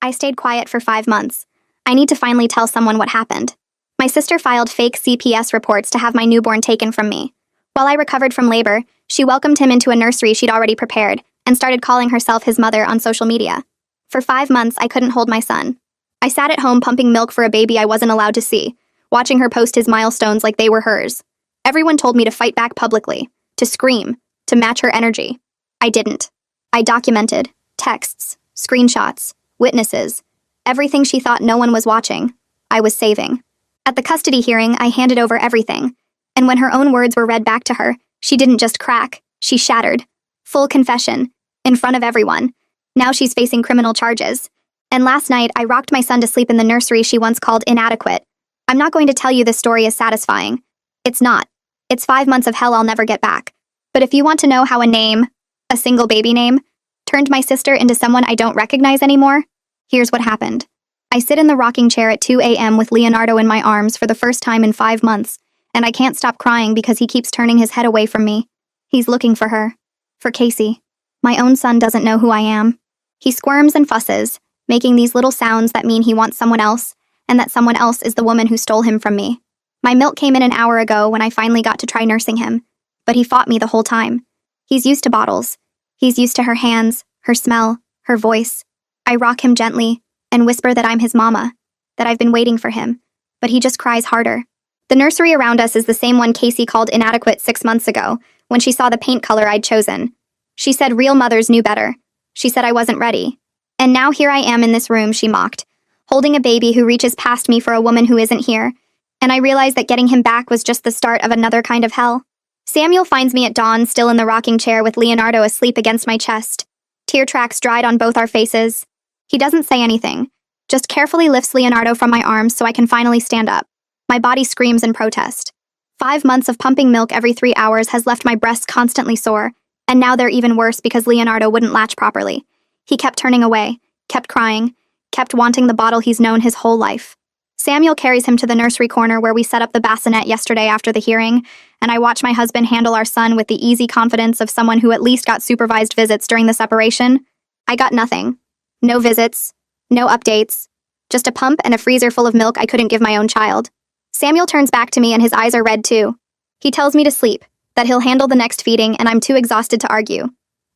I stayed quiet for 5 months. I need to finally tell someone what happened. My sister filed fake CPS reports to have my newborn taken from me. While I recovered from labor, she welcomed him into a nursery she'd already prepared and started calling herself his mother on social media. For 5 months, I couldn't hold my son. I sat at home pumping milk for a baby I wasn't allowed to see, watching her post his milestones like they were hers. Everyone told me to fight back publicly, to scream, to match her energy. I didn't. I documented texts, screenshots, witnesses, everything she thought no one was watching. I was saving. At the custody hearing, I handed over everything. And when her own words were read back to her, she didn't just crack, she shattered. Full confession, in front of everyone. Now she's facing criminal charges. And last night, I rocked my son to sleep in the nursery she once called inadequate. I'm not going to tell you this story is satisfying. It's not. It's 5 months of hell I'll never get back. But if you want to know how a name, a single baby name, turned my sister into someone I don't recognize anymore, here's what happened. I sit in the rocking chair at 2 a.m. with Leonardo in my arms for the first time in 5 months, and I can't stop crying because he keeps turning his head away from me. He's looking for her. For Casey. My own son doesn't know who I am. He squirms and fusses, making these little sounds that mean he wants someone else, and that someone else is the woman who stole him from me. My milk came in an hour ago when I finally got to try nursing him, but he fought me the whole time. He's used to bottles. He's used to her hands, her smell, her voice. I rock him gently and whisper that I'm his mama, that I've been waiting for him, but he just cries harder. The nursery around us is the same one Casey called inadequate 6 months ago, when she saw the paint color I'd chosen. She said real mothers knew better. She said I wasn't ready. And now here I am in this room, she mocked, holding a baby who reaches past me for a woman who isn't here. And I realized that getting him back was just the start of another kind of hell. Samuel finds me at dawn, still in the rocking chair with Leonardo asleep against my chest. Tear tracks dried on both our faces. He doesn't say anything, just carefully lifts Leonardo from my arms so I can finally stand up. My body screams in protest. 5 months of pumping milk every 3 hours has left my breasts constantly sore, and now they're even worse because Leonardo wouldn't latch properly. He kept turning away, kept crying, kept wanting the bottle he's known his whole life. Samuel carries him to the nursery corner where we set up the bassinet yesterday after the hearing, and I watch my husband handle our son with the easy confidence of someone who at least got supervised visits during the separation. I got nothing. No visits, no updates, just a pump and a freezer full of milk I couldn't give my own child. Samuel turns back to me and his eyes are red too. He tells me to sleep, that he'll handle the next feeding, and I'm too exhausted to argue.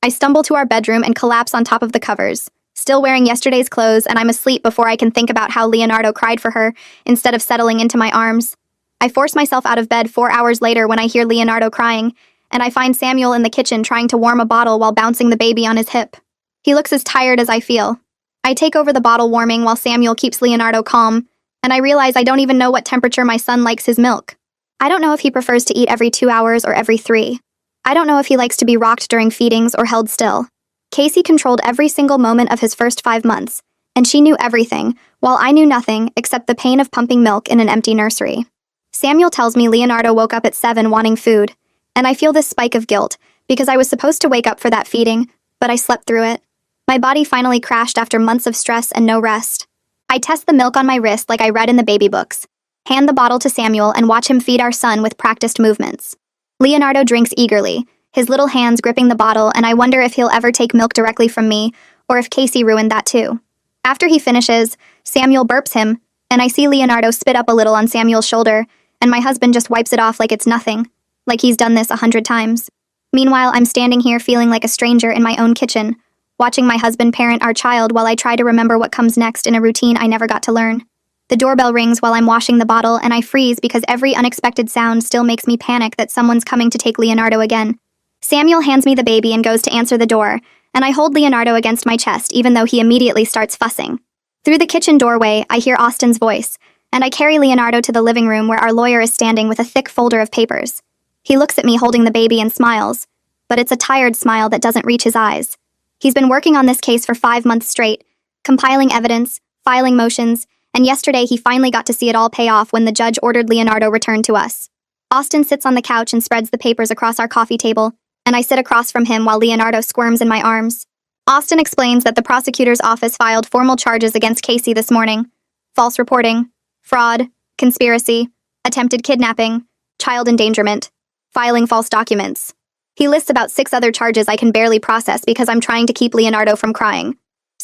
I stumble to our bedroom and collapse on top of the covers, still wearing yesterday's clothes, and I'm asleep before I can think about how Leonardo cried for her instead of settling into my arms. I force myself out of bed 4 hours later when I hear Leonardo crying, and I find Samuel in the kitchen trying to warm a bottle while bouncing the baby on his hip. He looks as tired as I feel. I take over the bottle warming while Samuel keeps Leonardo calm, and I realize I don't even know what temperature my son likes his milk. I don't know if he prefers to eat every 2 hours or every 3. I don't know if he likes to be rocked during feedings or held still. Casey controlled every single moment of his first 5 months, and she knew everything, while I knew nothing except the pain of pumping milk in an empty nursery. Samuel tells me Leonardo woke up at 7 wanting food, and I feel this spike of guilt, because I was supposed to wake up for that feeding, but I slept through it. My body finally crashed after months of stress and no rest. I test the milk on my wrist like I read in the baby books, hand the bottle to Samuel and watch him feed our son with practiced movements. Leonardo drinks eagerly, his little hands gripping the bottle, and I wonder if he'll ever take milk directly from me, or if Casey ruined that too. After he finishes, Samuel burps him, and I see Leonardo spit up a little on Samuel's shoulder, and my husband just wipes it off like it's nothing, like he's done this 100 times. Meanwhile, I'm standing here feeling like a stranger in my own kitchen, watching my husband parent our child while I try to remember what comes next in a routine I never got to learn. The doorbell rings while I'm washing the bottle, and I freeze because every unexpected sound still makes me panic that someone's coming to take Leonardo again. Samuel hands me the baby and goes to answer the door, and I hold Leonardo against my chest even though he immediately starts fussing. Through the kitchen doorway, I hear Austin's voice, and I carry Leonardo to the living room where our lawyer is standing with a thick folder of papers. He looks at me holding the baby and smiles, but it's a tired smile that doesn't reach his eyes. He's been working on this case for 5 months straight, compiling evidence, filing motions, and yesterday he finally got to see it all pay off when the judge ordered Leonardo returned to us. Austin sits on the couch and spreads the papers across our coffee table, and I sit across from him while Leonardo squirms in my arms. Austin explains that the prosecutor's office filed formal charges against Casey this morning: false reporting, fraud, conspiracy, attempted kidnapping, child endangerment, filing false documents. He lists about 6 other charges I can barely process because I'm trying to keep Leonardo from crying.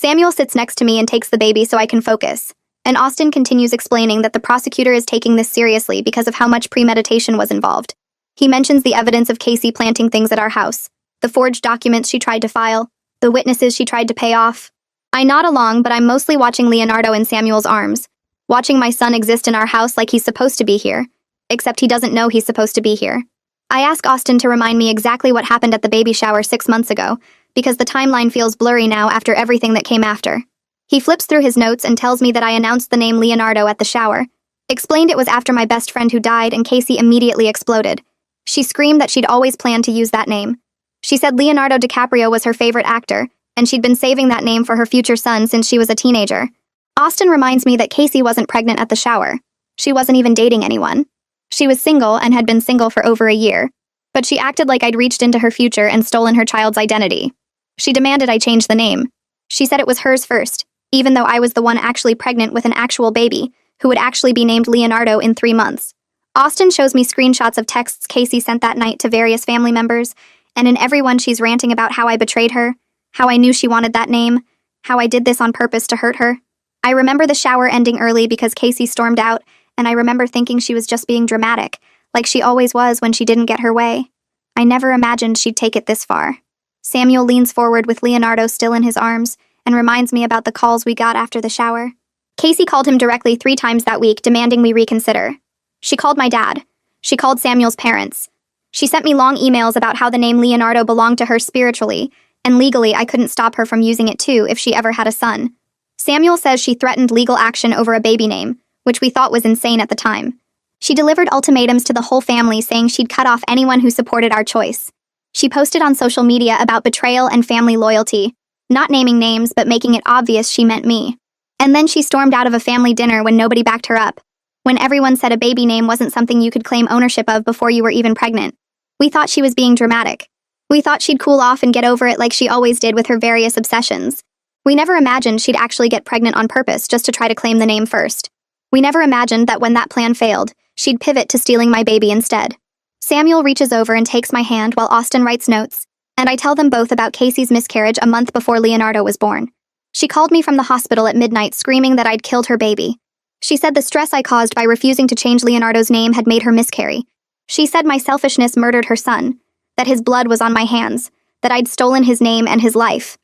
Samuel sits next to me and takes the baby so I can focus. And Austin continues explaining that the prosecutor is taking this seriously because of how much premeditation was involved. He mentions the evidence of Casey planting things at our house, the forged documents she tried to file, the witnesses she tried to pay off. I nod along, but I'm mostly watching Leonardo in Samuel's arms, watching my son exist in our house like he's supposed to be here, except he doesn't know he's supposed to be here. I ask Austin to remind me exactly what happened at the baby shower 6 months ago, because the timeline feels blurry now after everything that came after. He flips through his notes and tells me that I announced the name Leonardo at the shower, explained it was after my best friend who died, and Casey immediately exploded. She screamed that she'd always planned to use that name. She said Leonardo DiCaprio was her favorite actor, and she'd been saving that name for her future son since she was a teenager. Austin reminds me that Casey wasn't pregnant at the shower. She wasn't even dating anyone. She was single and had been single for over a year, but she acted like I'd reached into her future and stolen her child's identity. She demanded I change the name. She said it was hers first, even though I was the one actually pregnant with an actual baby, who would actually be named Leonardo in 3 months. Austin shows me screenshots of texts Casey sent that night to various family members, and in every one she's ranting about how I betrayed her, how I knew she wanted that name, how I did this on purpose to hurt her. I remember the shower ending early because Casey stormed out, and I remember thinking she was just being dramatic, like she always was when she didn't get her way. I never imagined she'd take it this far. Samuel leans forward with Leonardo still in his arms and reminds me about the calls we got after the shower. Casey called him directly 3 times that week, demanding we reconsider. She called my dad. She called Samuel's parents. She sent me long emails about how the name Leonardo belonged to her spiritually, and legally I couldn't stop her from using it too if she ever had a son. Samuel says she threatened legal action over a baby name, which we thought was insane at the time. She delivered ultimatums to the whole family saying she'd cut off anyone who supported our choice. She posted on social media about betrayal and family loyalty, not naming names but making it obvious she meant me. And then she stormed out of a family dinner when nobody backed her up, when everyone said a baby name wasn't something you could claim ownership of before you were even pregnant. We thought she was being dramatic. We thought she'd cool off and get over it like she always did with her various obsessions. We never imagined she'd actually get pregnant on purpose just to try to claim the name first. We never imagined that when that plan failed, she'd pivot to stealing my baby instead. Samuel reaches over and takes my hand while Austin writes notes, and I tell them both about Casey's miscarriage a month before Leonardo was born. She called me from the hospital at midnight screaming that I'd killed her baby. She said the stress I caused by refusing to change Leonardo's name had made her miscarry. She said my selfishness murdered her son, that his blood was on my hands, that I'd stolen his name and his life.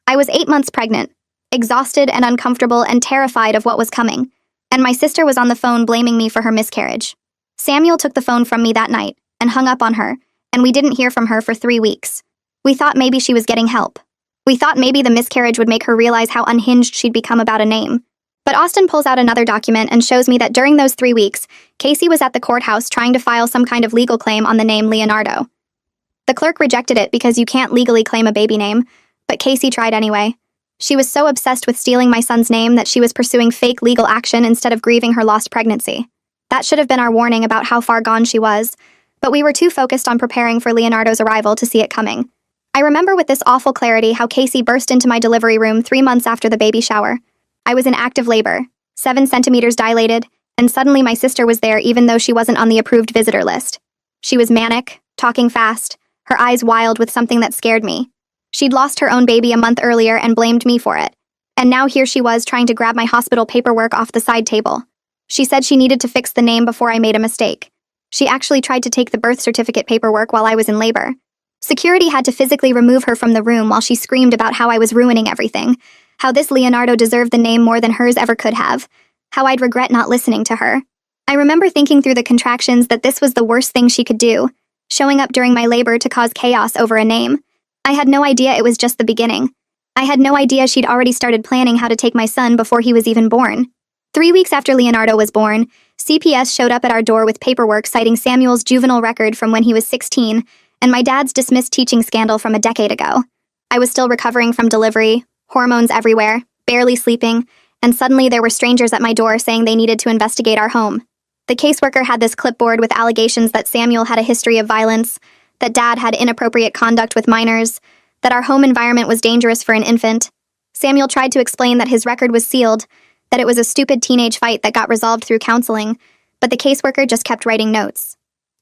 I was 8 months pregnant, exhausted and uncomfortable and terrified of what was coming, and my sister was on the phone blaming me for her miscarriage. Samuel took the phone from me that night and hung up on her, and we didn't hear from her for 3 weeks. We thought maybe she was getting help. We thought maybe the miscarriage would make her realize how unhinged she'd become about a name. But Austin pulls out another document and shows me that during those 3 weeks, Casey was at the courthouse trying to file some kind of legal claim on the name Leonardo. The clerk rejected it because you can't legally claim a baby name, but Casey tried anyway. She was so obsessed with stealing my son's name that she was pursuing fake legal action instead of grieving her lost pregnancy. That should have been our warning about how far gone she was, but we were too focused on preparing for Leonardo's arrival to see it coming. I remember with this awful clarity how Casey burst into my delivery room 3 months after the baby shower. I was in active labor, 7 centimeters dilated, and suddenly my sister was there even though she wasn't on the approved visitor list. She was manic, talking fast, her eyes wild with something that scared me. She'd lost her own baby a month earlier and blamed me for it. And now here she was trying to grab my hospital paperwork off the side table. She said she needed to fix the name before I made a mistake. She actually tried to take the birth certificate paperwork while I was in labor. Security had to physically remove her from the room while she screamed about how I was ruining everything, how this Leonardo deserved the name more than hers ever could have, how I'd regret not listening to her. I remember thinking through the contractions that this was the worst thing she could do, showing up during my labor to cause chaos over a name. I had no idea it was just the beginning. I had no idea she'd already started planning how to take my son before he was even born. 3 weeks after Leonardo was born, CPS showed up at our door with paperwork citing Samuel's juvenile record from when he was 16 and my dad's dismissed teaching scandal from a decade ago. I was still recovering from delivery, hormones everywhere, barely sleeping, and suddenly there were strangers at my door saying they needed to investigate our home. The caseworker had this clipboard with allegations that Samuel had a history of violence, that Dad had inappropriate conduct with minors, that our home environment was dangerous for an infant. Samuel tried to explain that his record was sealed, that it was a stupid teenage fight that got resolved through counseling, but the caseworker just kept writing notes.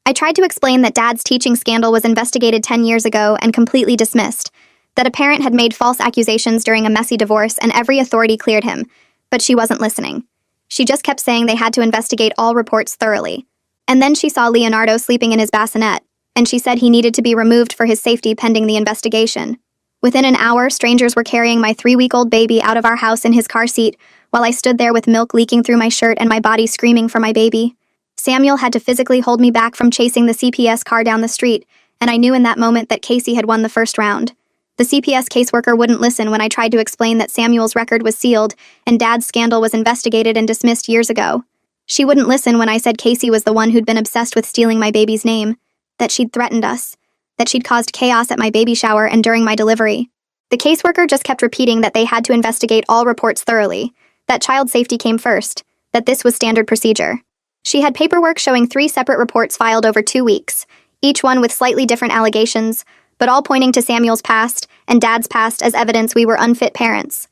I tried to explain that Dad's teaching scandal was investigated 10 years ago and completely dismissed, that a parent had made false accusations during a messy divorce and every authority cleared him, but she wasn't listening. She just kept saying they had to investigate all reports thoroughly. And then she saw Leonardo sleeping in his bassinet, and she said he needed to be removed for his safety pending the investigation. Within an hour, strangers were carrying my 3-week-old baby out of our house in his car seat, while I stood there with milk leaking through my shirt and my body screaming for my baby. Samuel had to physically hold me back from chasing the CPS car down the street, and I knew in that moment that Casey had won the first round. The CPS caseworker wouldn't listen when I tried to explain that Samuel's record was sealed and Dad's scandal was investigated and dismissed years ago. She wouldn't listen when I said Casey was the one who'd been obsessed with stealing my baby's name, that she'd threatened us, that she'd caused chaos at my baby shower and during my delivery. The caseworker just kept repeating that they had to investigate all reports thoroughly, that child safety came first, that this was standard procedure. She had paperwork showing 3 separate reports filed over 2 weeks, each one with slightly different allegations, but all pointing to Samuel's past and Dad's past as evidence we were unfit parents.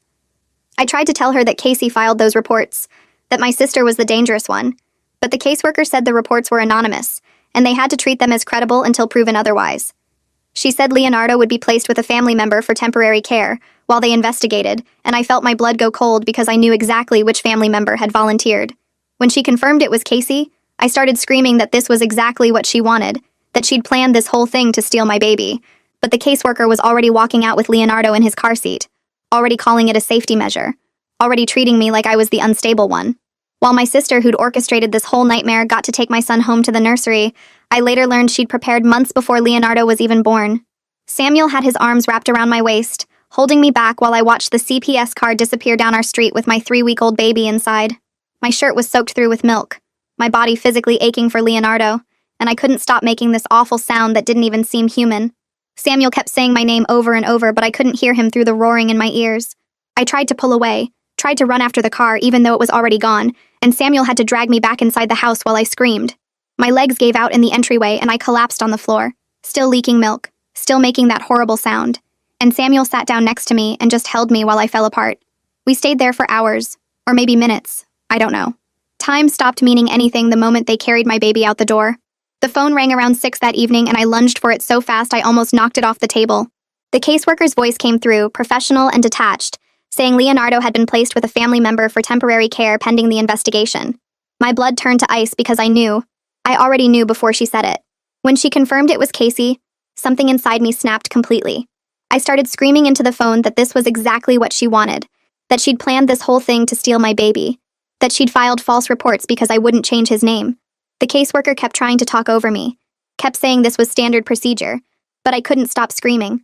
I tried to tell her that Casey filed those reports, that my sister was the dangerous one, but the caseworker said the reports were anonymous, and they had to treat them as credible until proven otherwise. She said Leonardo would be placed with a family member for temporary care while they investigated, and I felt my blood go cold because I knew exactly which family member had volunteered. When she confirmed it was Casey, I started screaming that this was exactly what she wanted, that she'd planned this whole thing to steal my baby. But the caseworker was already walking out with Leonardo in his car seat, already calling it a safety measure, already treating me like I was the unstable one. While my sister, who'd orchestrated this whole nightmare, got to take my son home to the nursery, I later learned she'd prepared months before Leonardo was even born. Samuel had his arms wrapped around my waist, holding me back while I watched the CPS car disappear down our street with my 3-week-old baby inside. My shirt was soaked through with milk, my body physically aching for Leonardo, and I couldn't stop making this awful sound that didn't even seem human. Samuel kept saying my name over and over, but I couldn't hear him through the roaring in my ears. I tried to pull away, tried to run after the car even though it was already gone, and Samuel had to drag me back inside the house while I screamed. My legs gave out in the entryway and I collapsed on the floor, still leaking milk, still making that horrible sound. And Samuel sat down next to me and just held me while I fell apart. We stayed there for hours, or maybe minutes, I don't know. Time stopped meaning anything the moment they carried my baby out the door. The phone rang around 6 that evening and I lunged for it so fast I almost knocked it off the table. The caseworker's voice came through, professional and detached, saying Leonardo had been placed with a family member for temporary care pending the investigation. My blood turned to ice because I already knew before she said it. When she confirmed it was Casey, something inside me snapped completely. I started screaming into the phone that this was exactly what she wanted, that she'd planned this whole thing to steal my baby, that she'd filed false reports because I wouldn't change his name. The caseworker kept trying to talk over me, kept saying this was standard procedure, but I couldn't stop screaming.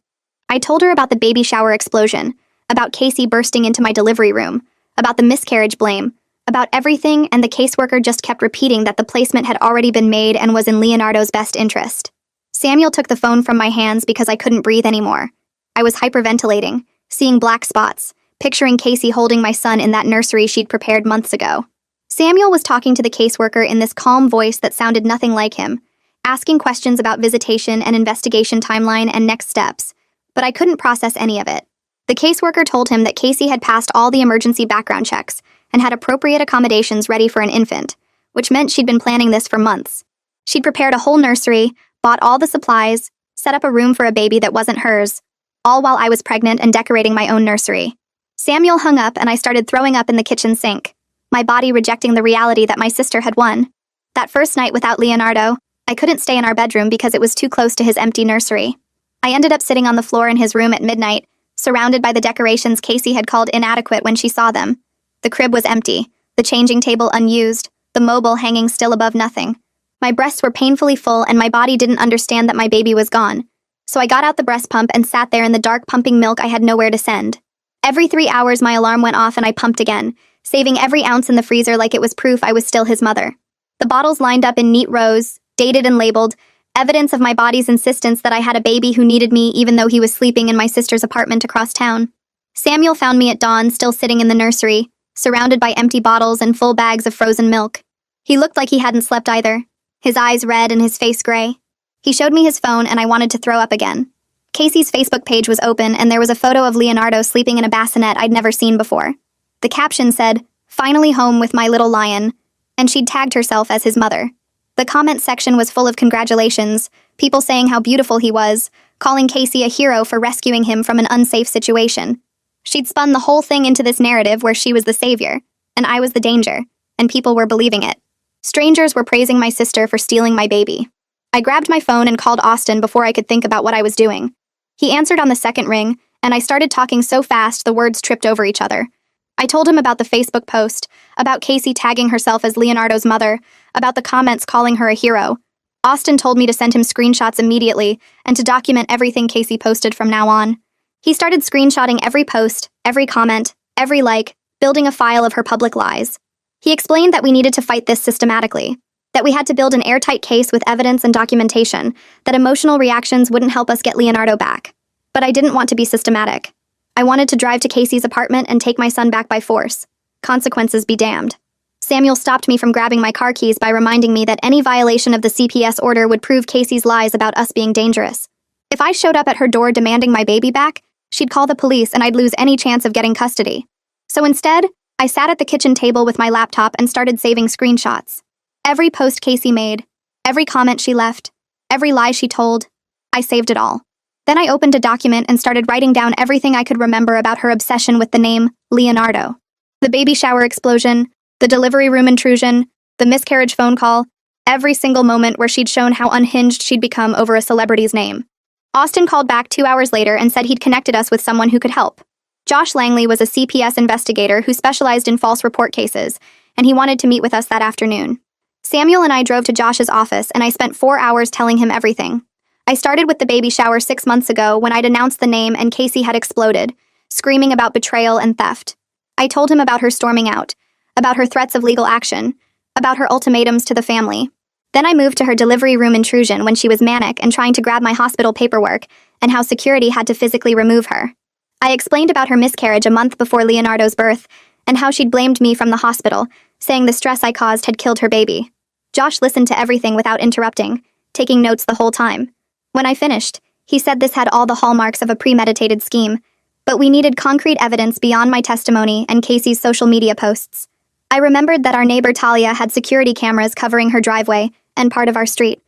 I told her about the baby shower explosion, about Casey bursting into my delivery room, about the miscarriage blame, about everything, and the caseworker just kept repeating that the placement had already been made and was in Leonardo's best interest. Samuel took the phone from my hands because I couldn't breathe anymore. I was hyperventilating, seeing black spots, picturing Casey holding my son in that nursery she'd prepared months ago. Samuel was talking to the caseworker in this calm voice that sounded nothing like him, asking questions about visitation and investigation timeline and next steps, but I couldn't process any of it. The caseworker told him that Casey had passed all the emergency background checks and had appropriate accommodations ready for an infant, which meant she'd been planning this for months. She'd prepared a whole nursery, bought all the supplies, set up a room for a baby that wasn't hers, all while I was pregnant and decorating my own nursery. Samuel hung up and I started throwing up in the kitchen sink, my body rejecting the reality that my sister had won. That first night without Leonardo, I couldn't stay in our bedroom because it was too close to his empty nursery. I ended up sitting on the floor in his room at midnight, surrounded by the decorations Casey had called inadequate when she saw them. The crib was empty, the changing table unused, the mobile hanging still above nothing. My breasts were painfully full and my body didn't understand that my baby was gone. So I got out the breast pump and sat there in the dark pumping milk I had nowhere to send. Every 3 hours my alarm went off and I pumped again, saving every ounce in the freezer like it was proof I was still his mother. The bottles lined up in neat rows, dated and labeled, evidence of my body's insistence that I had a baby who needed me even though he was sleeping in my sister's apartment across town. Samuel found me at dawn still sitting in the nursery, surrounded by empty bottles and full bags of frozen milk. He looked like he hadn't slept either, his eyes red and his face gray. He showed me his phone and I wanted to throw up again. Casey's Facebook page was open and there was a photo of Leonardo sleeping in a bassinet I'd never seen before. The caption said, "Finally home with my little lion," and she'd tagged herself as his mother. The comment section was full of congratulations, people saying how beautiful he was, calling Casey a hero for rescuing him from an unsafe situation. She'd spun the whole thing into this narrative where she was the savior, and I was the danger, and people were believing it. Strangers were praising my sister for stealing my baby. I grabbed my phone and called Austin before I could think about what I was doing. He answered on the second ring, and I started talking so fast the words tripped over each other. I told him about the Facebook post, about Casey tagging herself as Leonardo's mother, about the comments calling her a hero. Austin told me to send him screenshots immediately and to document everything Casey posted from now on. He started screenshotting every post, every comment, every like, building a file of her public lies. He explained that we needed to fight this systematically, that we had to build an airtight case with evidence and documentation, that emotional reactions wouldn't help us get Leonardo back. But I didn't want to be systematic. I wanted to drive to Casey's apartment and take my son back by force. Consequences be damned. Samuel stopped me from grabbing my car keys by reminding me that any violation of the CPS order would prove Casey's lies about us being dangerous. If I showed up at her door demanding my baby back, she'd call the police and I'd lose any chance of getting custody. So instead, I sat at the kitchen table with my laptop and started saving screenshots. Every post Casey made, every comment she left, every lie she told, I saved it all. Then I opened a document and started writing down everything I could remember about her obsession with the name Leonardo. The baby shower explosion, the delivery room intrusion, the miscarriage phone call, every single moment where she'd shown how unhinged she'd become over a celebrity's name. Austin called back 2 hours later and said he'd connected us with someone who could help. Josh Langley was a CPS investigator who specialized in false report cases, and he wanted to meet with us that afternoon. Samuel and I drove to Josh's office, and I spent 4 hours telling him everything. I started with the baby shower 6 months ago when I'd announced the name and Casey had exploded, screaming about betrayal and theft. I told him about her storming out, about her threats of legal action, about her ultimatums to the family. Then I moved to her delivery room intrusion when she was manic and trying to grab my hospital paperwork, and how security had to physically remove her. I explained about her miscarriage a month before Leonardo's birth, and how she'd blamed me from the hospital, saying the stress I caused had killed her baby. Josh listened to everything without interrupting, taking notes the whole time. When I finished, he said this had all the hallmarks of a premeditated scheme, but we needed concrete evidence beyond my testimony and Casey's social media posts. I remembered that our neighbor Talia had security cameras covering her driveway and part of our street.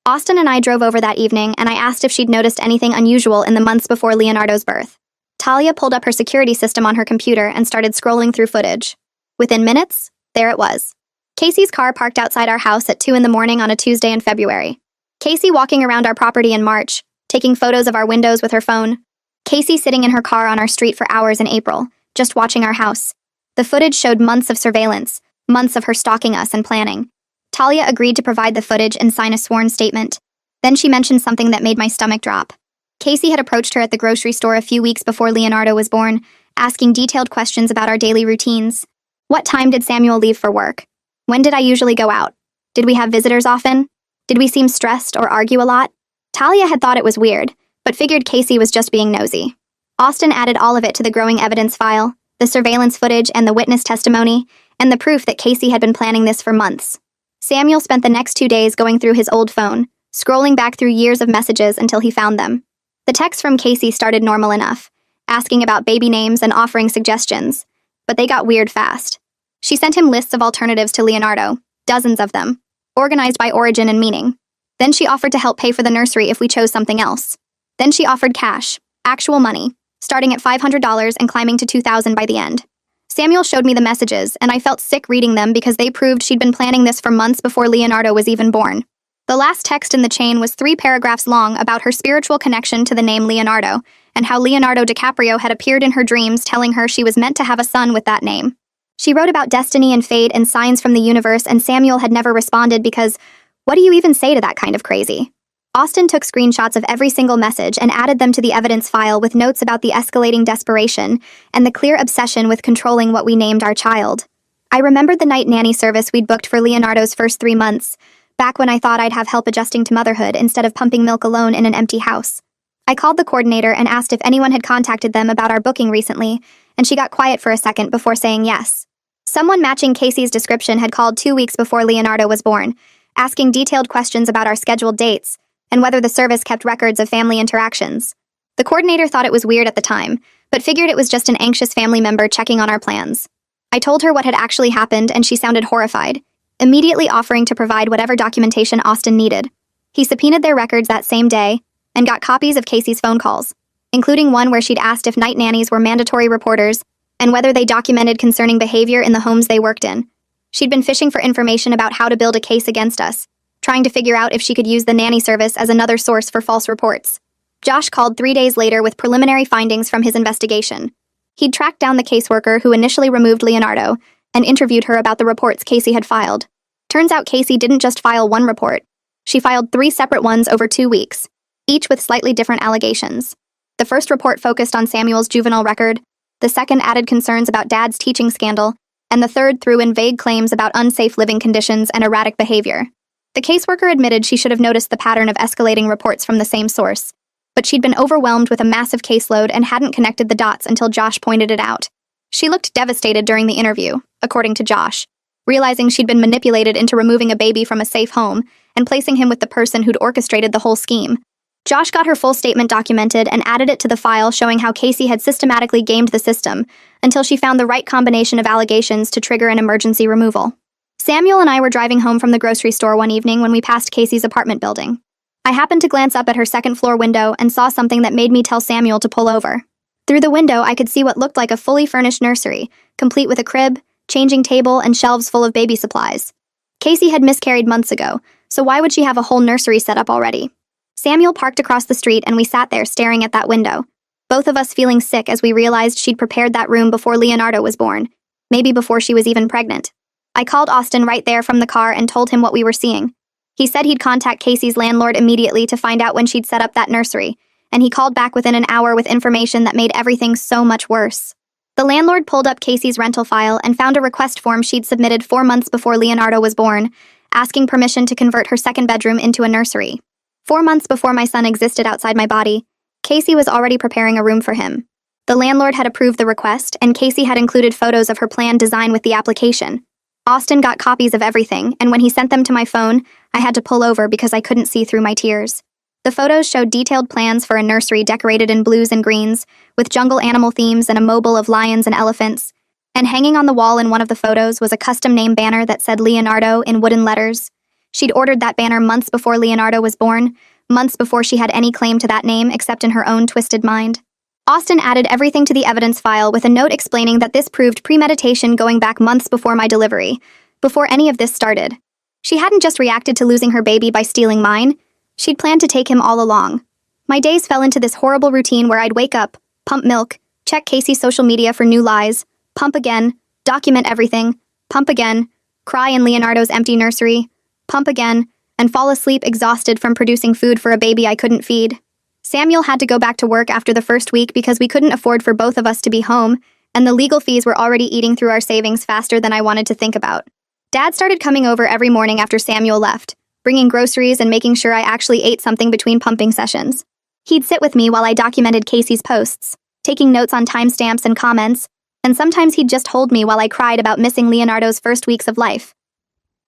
Austin and I drove over that evening, and I asked if she'd noticed anything unusual in the months before Leonardo's birth. Talia pulled up her security system on her computer and started scrolling through footage. Within minutes, there it was. Casey's car parked outside our house at 2 a.m. on a Tuesday in February. Casey walking around our property in March, taking photos of our windows with her phone. Casey sitting in her car on our street for hours in April, just watching our house. The footage showed months of surveillance, months of her stalking us and planning. Talia agreed to provide the footage and sign a sworn statement. Then she mentioned something that made my stomach drop. Casey had approached her at the grocery store a few weeks before Leonardo was born, asking detailed questions about our daily routines. What time did Samuel leave for work? When did I usually go out? Did we have visitors often? Did we seem stressed or argue a lot? Talia had thought it was weird, but figured Casey was just being nosy. Austin added all of it to the growing evidence file, the surveillance footage and the witness testimony, and the proof that Casey had been planning this for months. Samuel spent the next 2 days going through his old phone, scrolling back through years of messages until he found them. The texts from Casey started normal enough, asking about baby names and offering suggestions, but they got weird fast. She sent him lists of alternatives to Leonardo, dozens of them, organized by origin and meaning. Then she offered to help pay for the nursery if we chose something else. Then she offered cash, actual money, starting at $500 and climbing to $2,000 by the end. Samuel showed me the messages, and I felt sick reading them because they proved she'd been planning this for months before Leonardo was even born. The last text in the chain was 3 paragraphs long about her spiritual connection to the name Leonardo, and how Leonardo DiCaprio had appeared in her dreams telling her she was meant to have a son with that name. She wrote about destiny and fate and signs from the universe, and Samuel had never responded because, what do you even say to that kind of crazy? Austin took screenshots of every single message and added them to the evidence file with notes about the escalating desperation and the clear obsession with controlling what we named our child. I remembered the night nanny service we'd booked for Leonardo's first 3 months, back when I thought I'd have help adjusting to motherhood instead of pumping milk alone in an empty house. I called the coordinator and asked if anyone had contacted them about our booking recently, and she got quiet for a second before saying yes. Someone matching Casey's description had called 2 weeks before Leonardo was born, asking detailed questions about our scheduled dates and whether the service kept records of family interactions. The coordinator thought it was weird at the time, but figured it was just an anxious family member checking on our plans. I told her what had actually happened, and she sounded horrified, immediately offering to provide whatever documentation Austin needed. He subpoenaed their records that same day, and got copies of Casey's phone calls, including one where she'd asked if night nannies were mandatory reporters and whether they documented concerning behavior in the homes they worked in. She'd been fishing for information about how to build a case against us, trying to figure out if she could use the nanny service as another source for false reports. Josh called 3 days later with preliminary findings from his investigation. He'd tracked down the caseworker who initially removed Leonardo and interviewed her about the reports Casey had filed. Turns out Casey didn't just file one report. She filed 3 separate ones over 2 weeks, each with slightly different allegations. The first report focused on Samuel's juvenile record, the second added concerns about Dad's teaching scandal, and the third threw in vague claims about unsafe living conditions and erratic behavior. The caseworker admitted she should have noticed the pattern of escalating reports from the same source, but she'd been overwhelmed with a massive caseload and hadn't connected the dots until Josh pointed it out. She looked devastated during the interview, according to Josh, realizing she'd been manipulated into removing a baby from a safe home and placing him with the person who'd orchestrated the whole scheme. Josh got her full statement documented and added it to the file showing how Casey had systematically gamed the system until she found the right combination of allegations to trigger an emergency removal. Samuel and I were driving home from the grocery store one evening when we passed Casey's apartment building. I happened to glance up at her second-floor window and saw something that made me tell Samuel to pull over. Through the window, I could see what looked like a fully furnished nursery, complete with a crib, changing table, and shelves full of baby supplies. Casey had miscarried months ago, so why would she have a whole nursery set up already? Samuel parked across the street and we sat there staring at that window, both of us feeling sick as we realized she'd prepared that room before Leonardo was born, maybe before she was even pregnant. I called Austin right there from the car and told him what we were seeing. He said he'd contact Casey's landlord immediately to find out when she'd set up that nursery, and he called back within an hour with information that made everything so much worse. The landlord pulled up Casey's rental file and found a request form she'd submitted 4 months before Leonardo was born, asking permission to convert her second bedroom into a nursery. 4 months before my son existed outside my body, Casey was already preparing a room for him. The landlord had approved the request, and Casey had included photos of her planned design with the application. Austin got copies of everything, and when he sent them to my phone, I had to pull over because I couldn't see through my tears. The photos showed detailed plans for a nursery decorated in blues and greens, with jungle animal themes and a mobile of lions and elephants. And hanging on the wall in one of the photos was a custom name banner that said Leonardo in wooden letters. She'd ordered that banner months before Leonardo was born, months before she had any claim to that name except in her own twisted mind. Austin added everything to the evidence file with a note explaining that this proved premeditation going back months before my delivery, before any of this started. She hadn't just reacted to losing her baby by stealing mine, she'd planned to take him all along. My days fell into this horrible routine where I'd wake up, pump milk, check Casey's social media for new lies, pump again, document everything, pump again, cry in Leonardo's empty nursery, pump again, and fall asleep exhausted from producing food for a baby I couldn't feed. Samuel had to go back to work after the first week because we couldn't afford for both of us to be home, and the legal fees were already eating through our savings faster than I wanted to think about. Dad started coming over every morning after Samuel left, bringing groceries and making sure I actually ate something between pumping sessions. He'd sit with me while I documented Casey's posts, taking notes on timestamps and comments, and sometimes he'd just hold me while I cried about missing Leonardo's first weeks of life.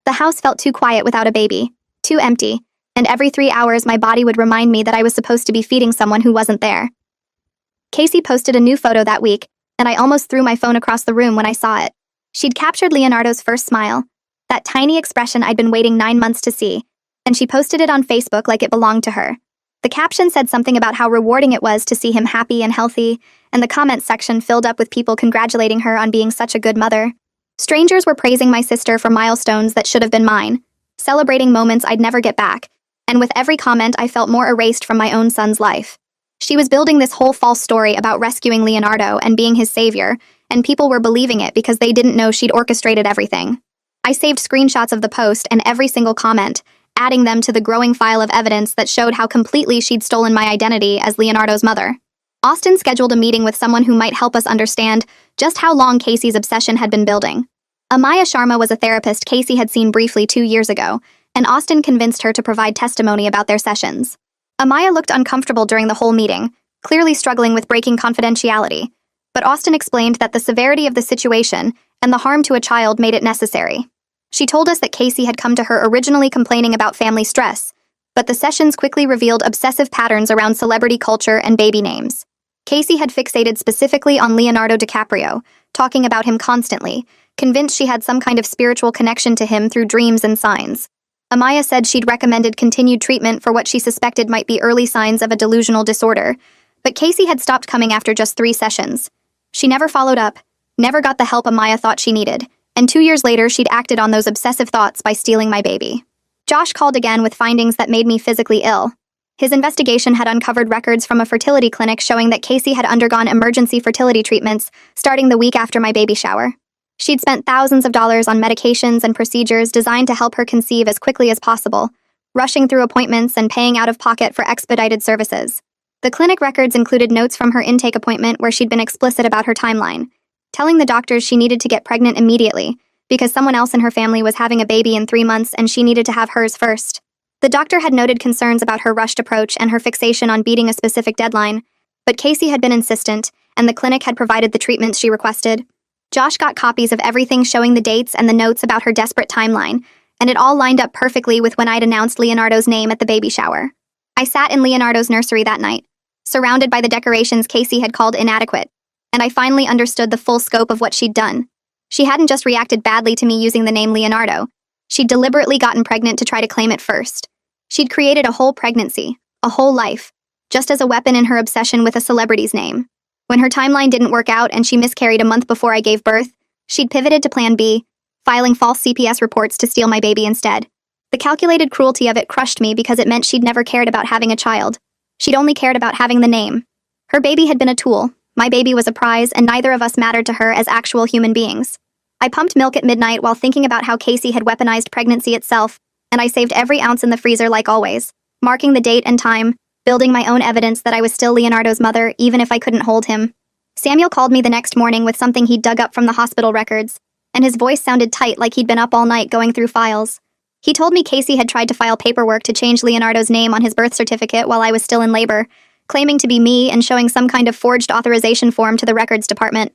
The house felt too quiet without a baby, too empty, and every 3 hours my body would remind me that I was supposed to be feeding someone who wasn't there. Casey posted a new photo that week, and I almost threw my phone across the room when I saw it. She'd captured Leonardo's first smile, that tiny expression I'd been waiting 9 months to see, and she posted it on Facebook like it belonged to her. The caption said something about how rewarding it was to see him happy and healthy, and the comments section filled up with people congratulating her on being such a good mother. Strangers were praising my sister for milestones that should have been mine, celebrating moments I'd never get back, and with every comment I felt more erased from my own son's life. She was building this whole false story about rescuing Leonardo and being his savior, and people were believing it because they didn't know she'd orchestrated everything. I saved screenshots of the post and every single comment, adding them to the growing file of evidence that showed how completely she'd stolen my identity as Leonardo's mother. Austin scheduled a meeting with someone who might help us understand just how long Casey's obsession had been building. Amaya Sharma was a therapist Casey had seen briefly 2 years ago, and Austin convinced her to provide testimony about their sessions. Amaya looked uncomfortable during the whole meeting, clearly struggling with breaking confidentiality, but Austin explained that the severity of the situation and the harm to a child made it necessary. She told us that Casey had come to her originally complaining about family stress, but the sessions quickly revealed obsessive patterns around celebrity culture and baby names. Casey had fixated specifically on Leonardo DiCaprio, talking about him constantly, convinced she had some kind of spiritual connection to him through dreams and signs. Amaya said she'd recommended continued treatment for what she suspected might be early signs of a delusional disorder, but Casey had stopped coming after just 3 sessions. She never followed up, never got the help Amaya thought she needed, and 2 years later she'd acted on those obsessive thoughts by stealing my baby. Josh called again with findings that made me physically ill. His investigation had uncovered records from a fertility clinic showing that Casey had undergone emergency fertility treatments starting the week after my baby shower. She'd spent thousands of dollars on medications and procedures designed to help her conceive as quickly as possible, rushing through appointments and paying out of pocket for expedited services. The clinic records included notes from her intake appointment where she'd been explicit about her timeline, telling the doctors she needed to get pregnant immediately because someone else in her family was having a baby in 3 months and she needed to have hers first. The doctor had noted concerns about her rushed approach and her fixation on beating a specific deadline, but Casey had been insistent, and the clinic had provided the treatments she requested. Josh got copies of everything showing the dates and the notes about her desperate timeline, and it all lined up perfectly with when I'd announced Leonardo's name at the baby shower. I sat in Leonardo's nursery that night, surrounded by the decorations Casey had called inadequate, and I finally understood the full scope of what she'd done. She hadn't just reacted badly to me using the name Leonardo. She'd deliberately gotten pregnant to try to claim it first. She'd created a whole pregnancy, a whole life, just as a weapon in her obsession with a celebrity's name. When her timeline didn't work out and she miscarried a month before I gave birth, she'd pivoted to Plan B, filing false CPS reports to steal my baby instead. The calculated cruelty of it crushed me because it meant she'd never cared about having a child. She'd only cared about having the name. Her baby had been a tool, my baby was a prize, and neither of us mattered to her as actual human beings. I pumped milk at midnight while thinking about how Casey had weaponized pregnancy itself, and I saved every ounce in the freezer like always, marking the date and time, building my own evidence that I was still Leonardo's mother even if I couldn't hold him. Samuel called me the next morning with something he'd dug up from the hospital records, and his voice sounded tight like he'd been up all night going through files. He told me Casey had tried to file paperwork to change Leonardo's name on his birth certificate while I was still in labor, claiming to be me and showing some kind of forged authorization form to the records department.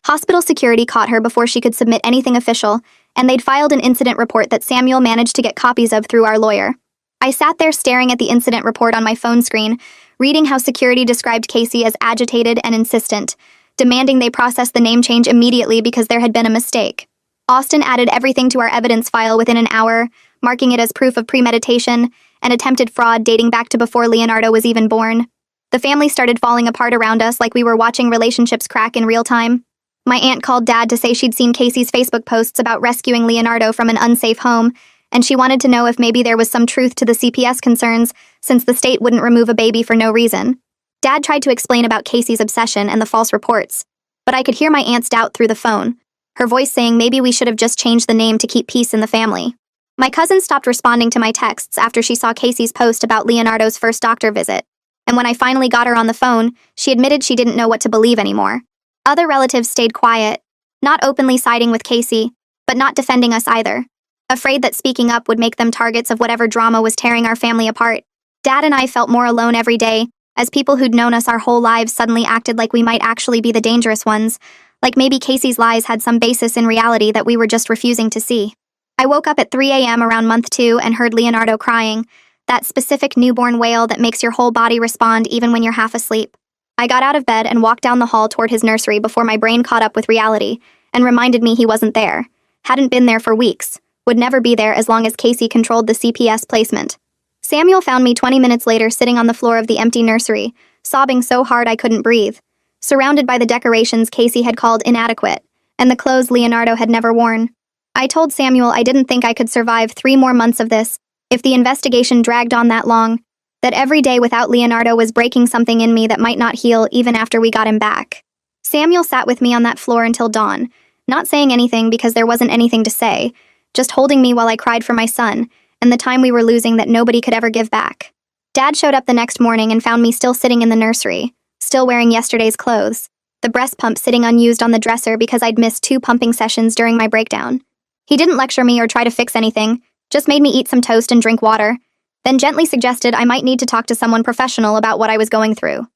Hospital security caught her before she could submit anything official, and they'd filed an incident report that Samuel managed to get copies of through our lawyer. I sat there staring at the incident report on my phone screen, reading how security described Casey as agitated and insistent, demanding they process the name change immediately because there had been a mistake. Austin added everything to our evidence file within an hour, marking it as proof of premeditation and attempted fraud dating back to before Leonardo was even born. The family started falling apart around us like we were watching relationships crack in real time. My aunt called Dad to say she'd seen Casey's Facebook posts about rescuing Leonardo from an unsafe home, and she wanted to know if maybe there was some truth to the CPS concerns, since the state wouldn't remove a baby for no reason. Dad tried to explain about Casey's obsession and the false reports, but I could hear my aunt's doubt through the phone, her voice saying maybe we should have just changed the name to keep peace in the family. My cousin stopped responding to my texts after she saw Casey's post about Leonardo's first doctor visit, and when I finally got her on the phone, she admitted she didn't know what to believe anymore. Other relatives stayed quiet, not openly siding with Casey, but not defending us either, afraid that speaking up would make them targets of whatever drama was tearing our family apart. Dad and I felt more alone every day, as people who'd known us our whole lives suddenly acted like we might actually be the dangerous ones, like maybe Casey's lies had some basis in reality that we were just refusing to see. I woke up at 3 a.m. around month 2 and heard Leonardo crying, that specific newborn wail that makes your whole body respond even when you're half asleep. I got out of bed and walked down the hall toward his nursery before my brain caught up with reality and reminded me he wasn't there, hadn't been there for weeks, would never be there as long as Casey controlled the CPS placement. Samuel found me 20 minutes later sitting on the floor of the empty nursery, sobbing so hard I couldn't breathe, surrounded by the decorations Casey had called inadequate, and the clothes Leonardo had never worn. I told Samuel I didn't think I could survive 3 more months of this if the investigation dragged on that long, that every day without Leonardo was breaking something in me that might not heal even after we got him back. Samuel sat with me on that floor until dawn, not saying anything because there wasn't anything to say, just holding me while I cried for my son and the time we were losing that nobody could ever give back. Dad showed up the next morning and found me still sitting in the nursery, still wearing yesterday's clothes, the breast pump sitting unused on the dresser because I'd missed 2 pumping sessions during my breakdown. He didn't lecture me or try to fix anything, just made me eat some toast and drink water, then gently suggested I might need to talk to someone professional about what I was going through.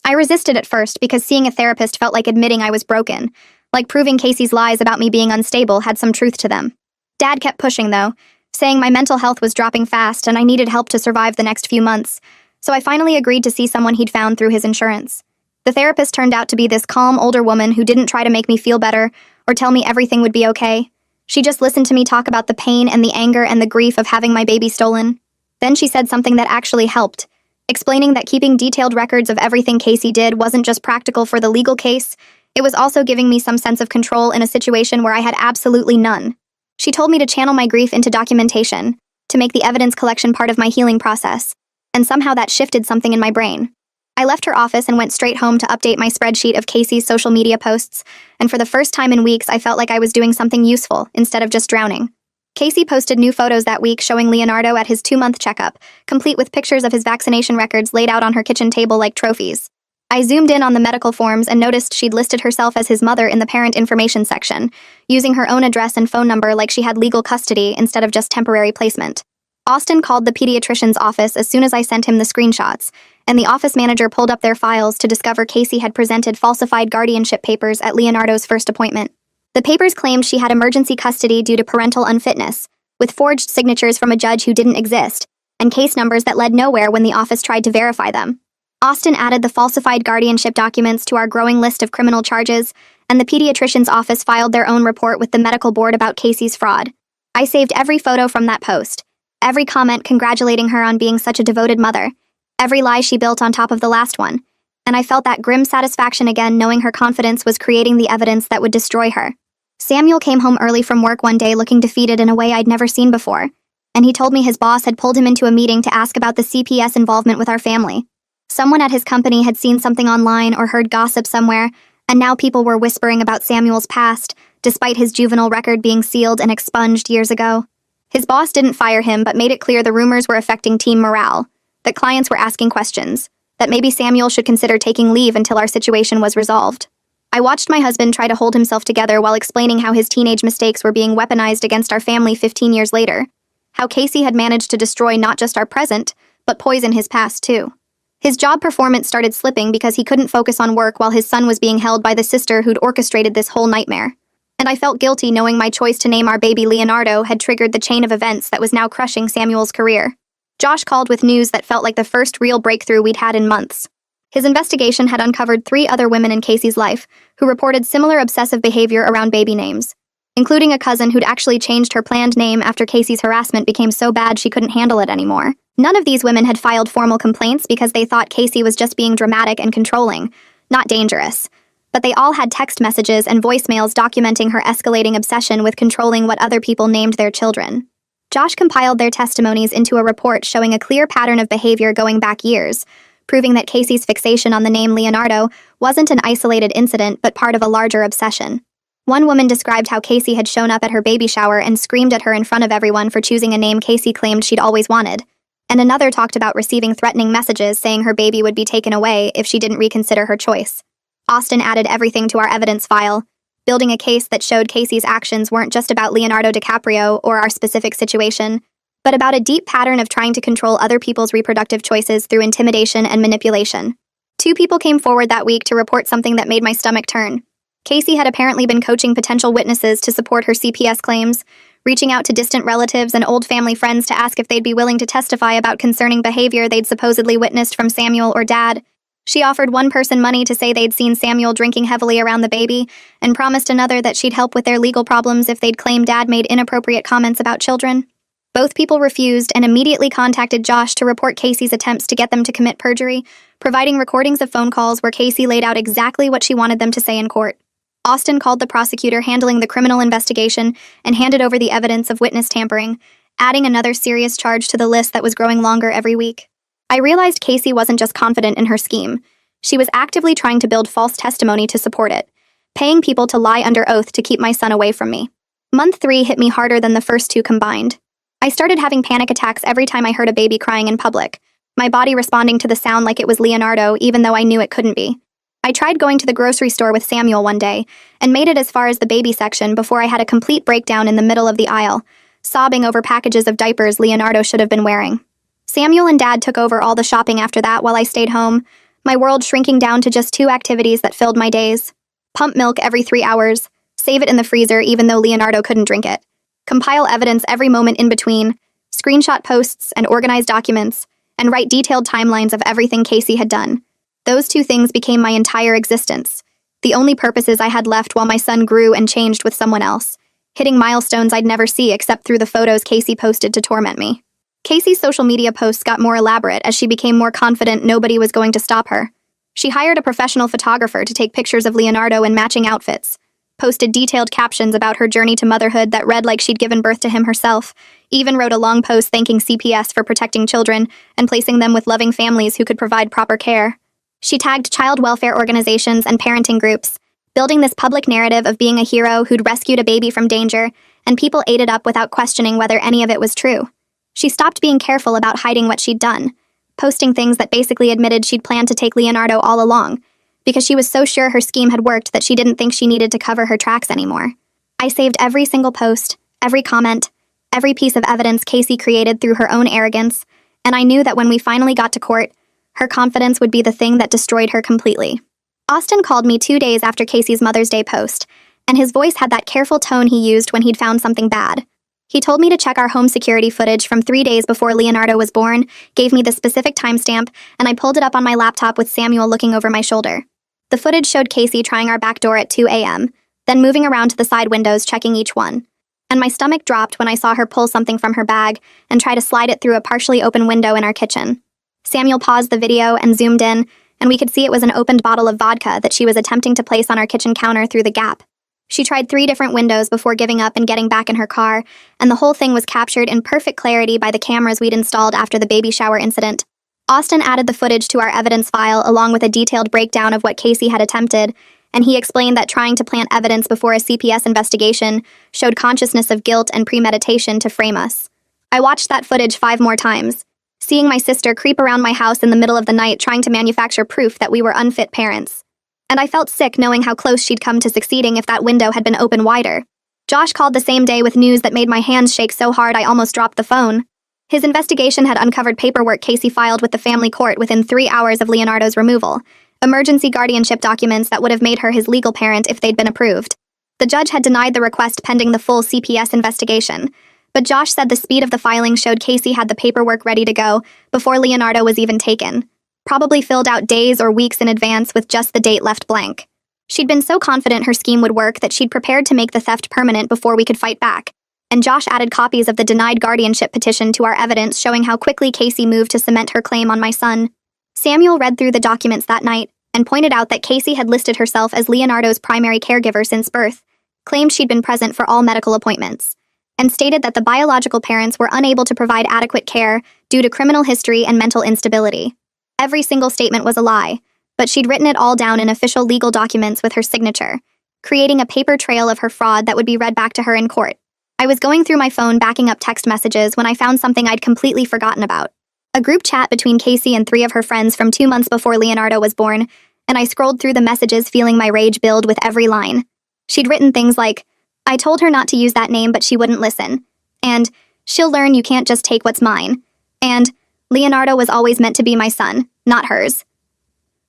I resisted at first because seeing a therapist felt like admitting I was broken, like proving Casey's lies about me being unstable had some truth to them. Dad kept pushing, though, saying my mental health was dropping fast and I needed help to survive the next few months, so I finally agreed to see someone he'd found through his insurance. The therapist turned out to be this calm older woman who didn't try to make me feel better or tell me everything would be okay. She just listened to me talk about the pain and the anger and the grief of having my baby stolen. Then she said something that actually helped, explaining that keeping detailed records of everything Casey did wasn't just practical for the legal case, it was also giving me some sense of control in a situation where I had absolutely none. She told me to channel my grief into documentation, to make the evidence collection part of my healing process, and somehow that shifted something in my brain. I left her office and went straight home to update my spreadsheet of Casey's social media posts, and for the first time in weeks I felt like I was doing something useful instead of just drowning. Casey posted new photos that week showing Leonardo at his 2-month checkup, complete with pictures of his vaccination records laid out on her kitchen table like trophies. I zoomed in on the medical forms and noticed she'd listed herself as his mother in the parent information section, using her own address and phone number like she had legal custody instead of just temporary placement. Austin called the pediatrician's office as soon as I sent him the screenshots, and the office manager pulled up their files to discover Casey had presented falsified guardianship papers at Leonardo's first appointment. The papers claimed she had emergency custody due to parental unfitness, with forged signatures from a judge who didn't exist, and case numbers that led nowhere when the office tried to verify them. Austin added the falsified guardianship documents to our growing list of criminal charges, and the pediatrician's office filed their own report with the medical board about Casey's fraud. I saved every photo from that post, every comment congratulating her on being such a devoted mother, every lie she built on top of the last one, and I felt that grim satisfaction again knowing her confidence was creating the evidence that would destroy her. Samuel came home early from work one day looking defeated in a way I'd never seen before, and he told me his boss had pulled him into a meeting to ask about the CPS involvement with our family. Someone at his company had seen something online or heard gossip somewhere, and now people were whispering about Samuel's past, despite his juvenile record being sealed and expunged years ago. His boss didn't fire him but made it clear the rumors were affecting team morale, that clients were asking questions, that maybe Samuel should consider taking leave until our situation was resolved. I watched my husband try to hold himself together while explaining how his teenage mistakes were being weaponized against our family 15 years later, how Casey had managed to destroy not just our present, but poison his past too. His job performance started slipping because he couldn't focus on work while his son was being held by the sister who'd orchestrated this whole nightmare. And I felt guilty knowing my choice to name our baby Leonardo had triggered the chain of events that was now crushing Samuel's career. Josh called with news that felt like the first real breakthrough we'd had in months. His investigation had uncovered 3 other women in Casey's life who reported similar obsessive behavior around baby names, including a cousin who'd actually changed her planned name after Casey's harassment became so bad she couldn't handle it anymore. None of these women had filed formal complaints because they thought Casey was just being dramatic and controlling, not dangerous. But they all had text messages and voicemails documenting her escalating obsession with controlling what other people named their children. Josh compiled their testimonies into a report showing a clear pattern of behavior going back years, proving that Casey's fixation on the name Leonardo wasn't an isolated incident but part of a larger obsession. One woman described how Casey had shown up at her baby shower and screamed at her in front of everyone for choosing a name Casey claimed she'd always wanted, and another talked about receiving threatening messages saying her baby would be taken away if she didn't reconsider her choice. Austin added everything to our evidence file, building a case that showed Casey's actions weren't just about Leonardo DiCaprio or our specific situation, but about a deep pattern of trying to control other people's reproductive choices through intimidation and manipulation. 2 people came forward that week to report something that made my stomach turn. Casey had apparently been coaching potential witnesses to support her CPS claims, reaching out to distant relatives and old family friends to ask if they'd be willing to testify about concerning behavior they'd supposedly witnessed from Samuel or Dad. She offered one person money to say they'd seen Samuel drinking heavily around the baby, and promised another that she'd help with their legal problems if they'd claim Dad made inappropriate comments about children. Both people refused and immediately contacted Josh to report Casey's attempts to get them to commit perjury, providing recordings of phone calls where Casey laid out exactly what she wanted them to say in court. Austin called the prosecutor handling the criminal investigation and handed over the evidence of witness tampering, adding another serious charge to the list that was growing longer every week. I realized Casey wasn't just confident in her scheme. She was actively trying to build false testimony to support it, paying people to lie under oath to keep my son away from me. Month 3 hit me harder than the first 2 combined. I started having panic attacks every time I heard a baby crying in public, my body responding to the sound like it was Leonardo even though I knew it couldn't be. I tried going to the grocery store with Samuel one day and made it as far as the baby section before I had a complete breakdown in the middle of the aisle, sobbing over packages of diapers Leonardo should have been wearing. Samuel and Dad took over all the shopping after that while I stayed home, my world shrinking down to just 2 activities that filled my days. Pump milk every 3 hours, save it in the freezer even though Leonardo couldn't drink it, compile evidence every moment in between, screenshot posts and organize documents, and write detailed timelines of everything Casey had done. Those 2 things became my entire existence, the only purposes I had left while my son grew and changed with someone else. hitting milestones I'd never see except through the photos Casey posted to torment me. Casey's social media posts got more elaborate as she became more confident nobody was going to stop her. She hired a professional photographer to take pictures of Leonardo in matching outfits, posted detailed captions about her journey to motherhood that read like she'd given birth to him herself, even wrote a long post thanking CPS for protecting children and placing them with loving families who could provide proper care. She tagged child welfare organizations and parenting groups, building this public narrative of being a hero who'd rescued a baby from danger, and people ate it up without questioning whether any of it was true. She stopped being careful about hiding what she'd done, posting things that basically admitted she'd planned to take Leonardo all along, because she was so sure her scheme had worked that she didn't think she needed to cover her tracks anymore. I saved every single post, every comment, every piece of evidence Casey created through her own arrogance, and I knew that when we finally got to court, her confidence would be the thing that destroyed her completely. Austin called me 2 days after Casey's Mother's Day post, and his voice had that careful tone he used when he'd found something bad. He told me to check our home security footage from 3 days before Leonardo was born, gave me the specific timestamp, and I pulled it up on my laptop with Samuel looking over my shoulder. The footage showed Casey trying our back door at 2 a.m., then moving around to the side windows checking each one. And my stomach dropped when I saw her pull something from her bag and try to slide it through a partially open window in our kitchen. Samuel paused the video and zoomed in, and we could see it was an opened bottle of vodka that she was attempting to place on our kitchen counter through the gap. She tried 3 different windows before giving up and getting back in her car, and the whole thing was captured in perfect clarity by the cameras we'd installed after the baby shower incident. Austin added the footage to our evidence file along with a detailed breakdown of what Casey had attempted, and he explained that trying to plant evidence before a CPS investigation showed consciousness of guilt and premeditation to frame us. I watched that footage 5 more times, seeing my sister creep around my house in the middle of the night trying to manufacture proof that we were unfit parents. And I felt sick knowing how close she'd come to succeeding if that window had been open wider. Josh called the same day with news that made my hands shake so hard I almost dropped the phone. His investigation had uncovered paperwork Casey filed with the family court within 3 hours of Leonardo's removal, emergency guardianship documents that would have made her his legal parent if they'd been approved. The judge had denied the request pending the full CPS investigation, but Josh said the speed of the filing showed Casey had the paperwork ready to go before Leonardo was even taken, probably filled out days or weeks in advance with just the date left blank. She'd been so confident her scheme would work that she'd prepared to make the theft permanent before we could fight back, and Josh added copies of the denied guardianship petition to our evidence showing how quickly Casey moved to cement her claim on my son. Samuel read through the documents that night and pointed out that Casey had listed herself as Leonardo's primary caregiver since birth, claimed she'd been present for all medical appointments, and stated that the biological parents were unable to provide adequate care due to criminal history and mental instability. Every single statement was a lie, but she'd written it all down in official legal documents with her signature, creating a paper trail of her fraud that would be read back to her in court. I was going through my phone backing up text messages when I found something I'd completely forgotten about. A group chat between Casey and 3 of her friends from 2 months before Leonardo was born, and I scrolled through the messages feeling my rage build with every line. She'd written things like, "I told her not to use that name but she wouldn't listen," and "She'll learn you can't just take what's mine," and "Leonardo was always meant to be my son, not hers."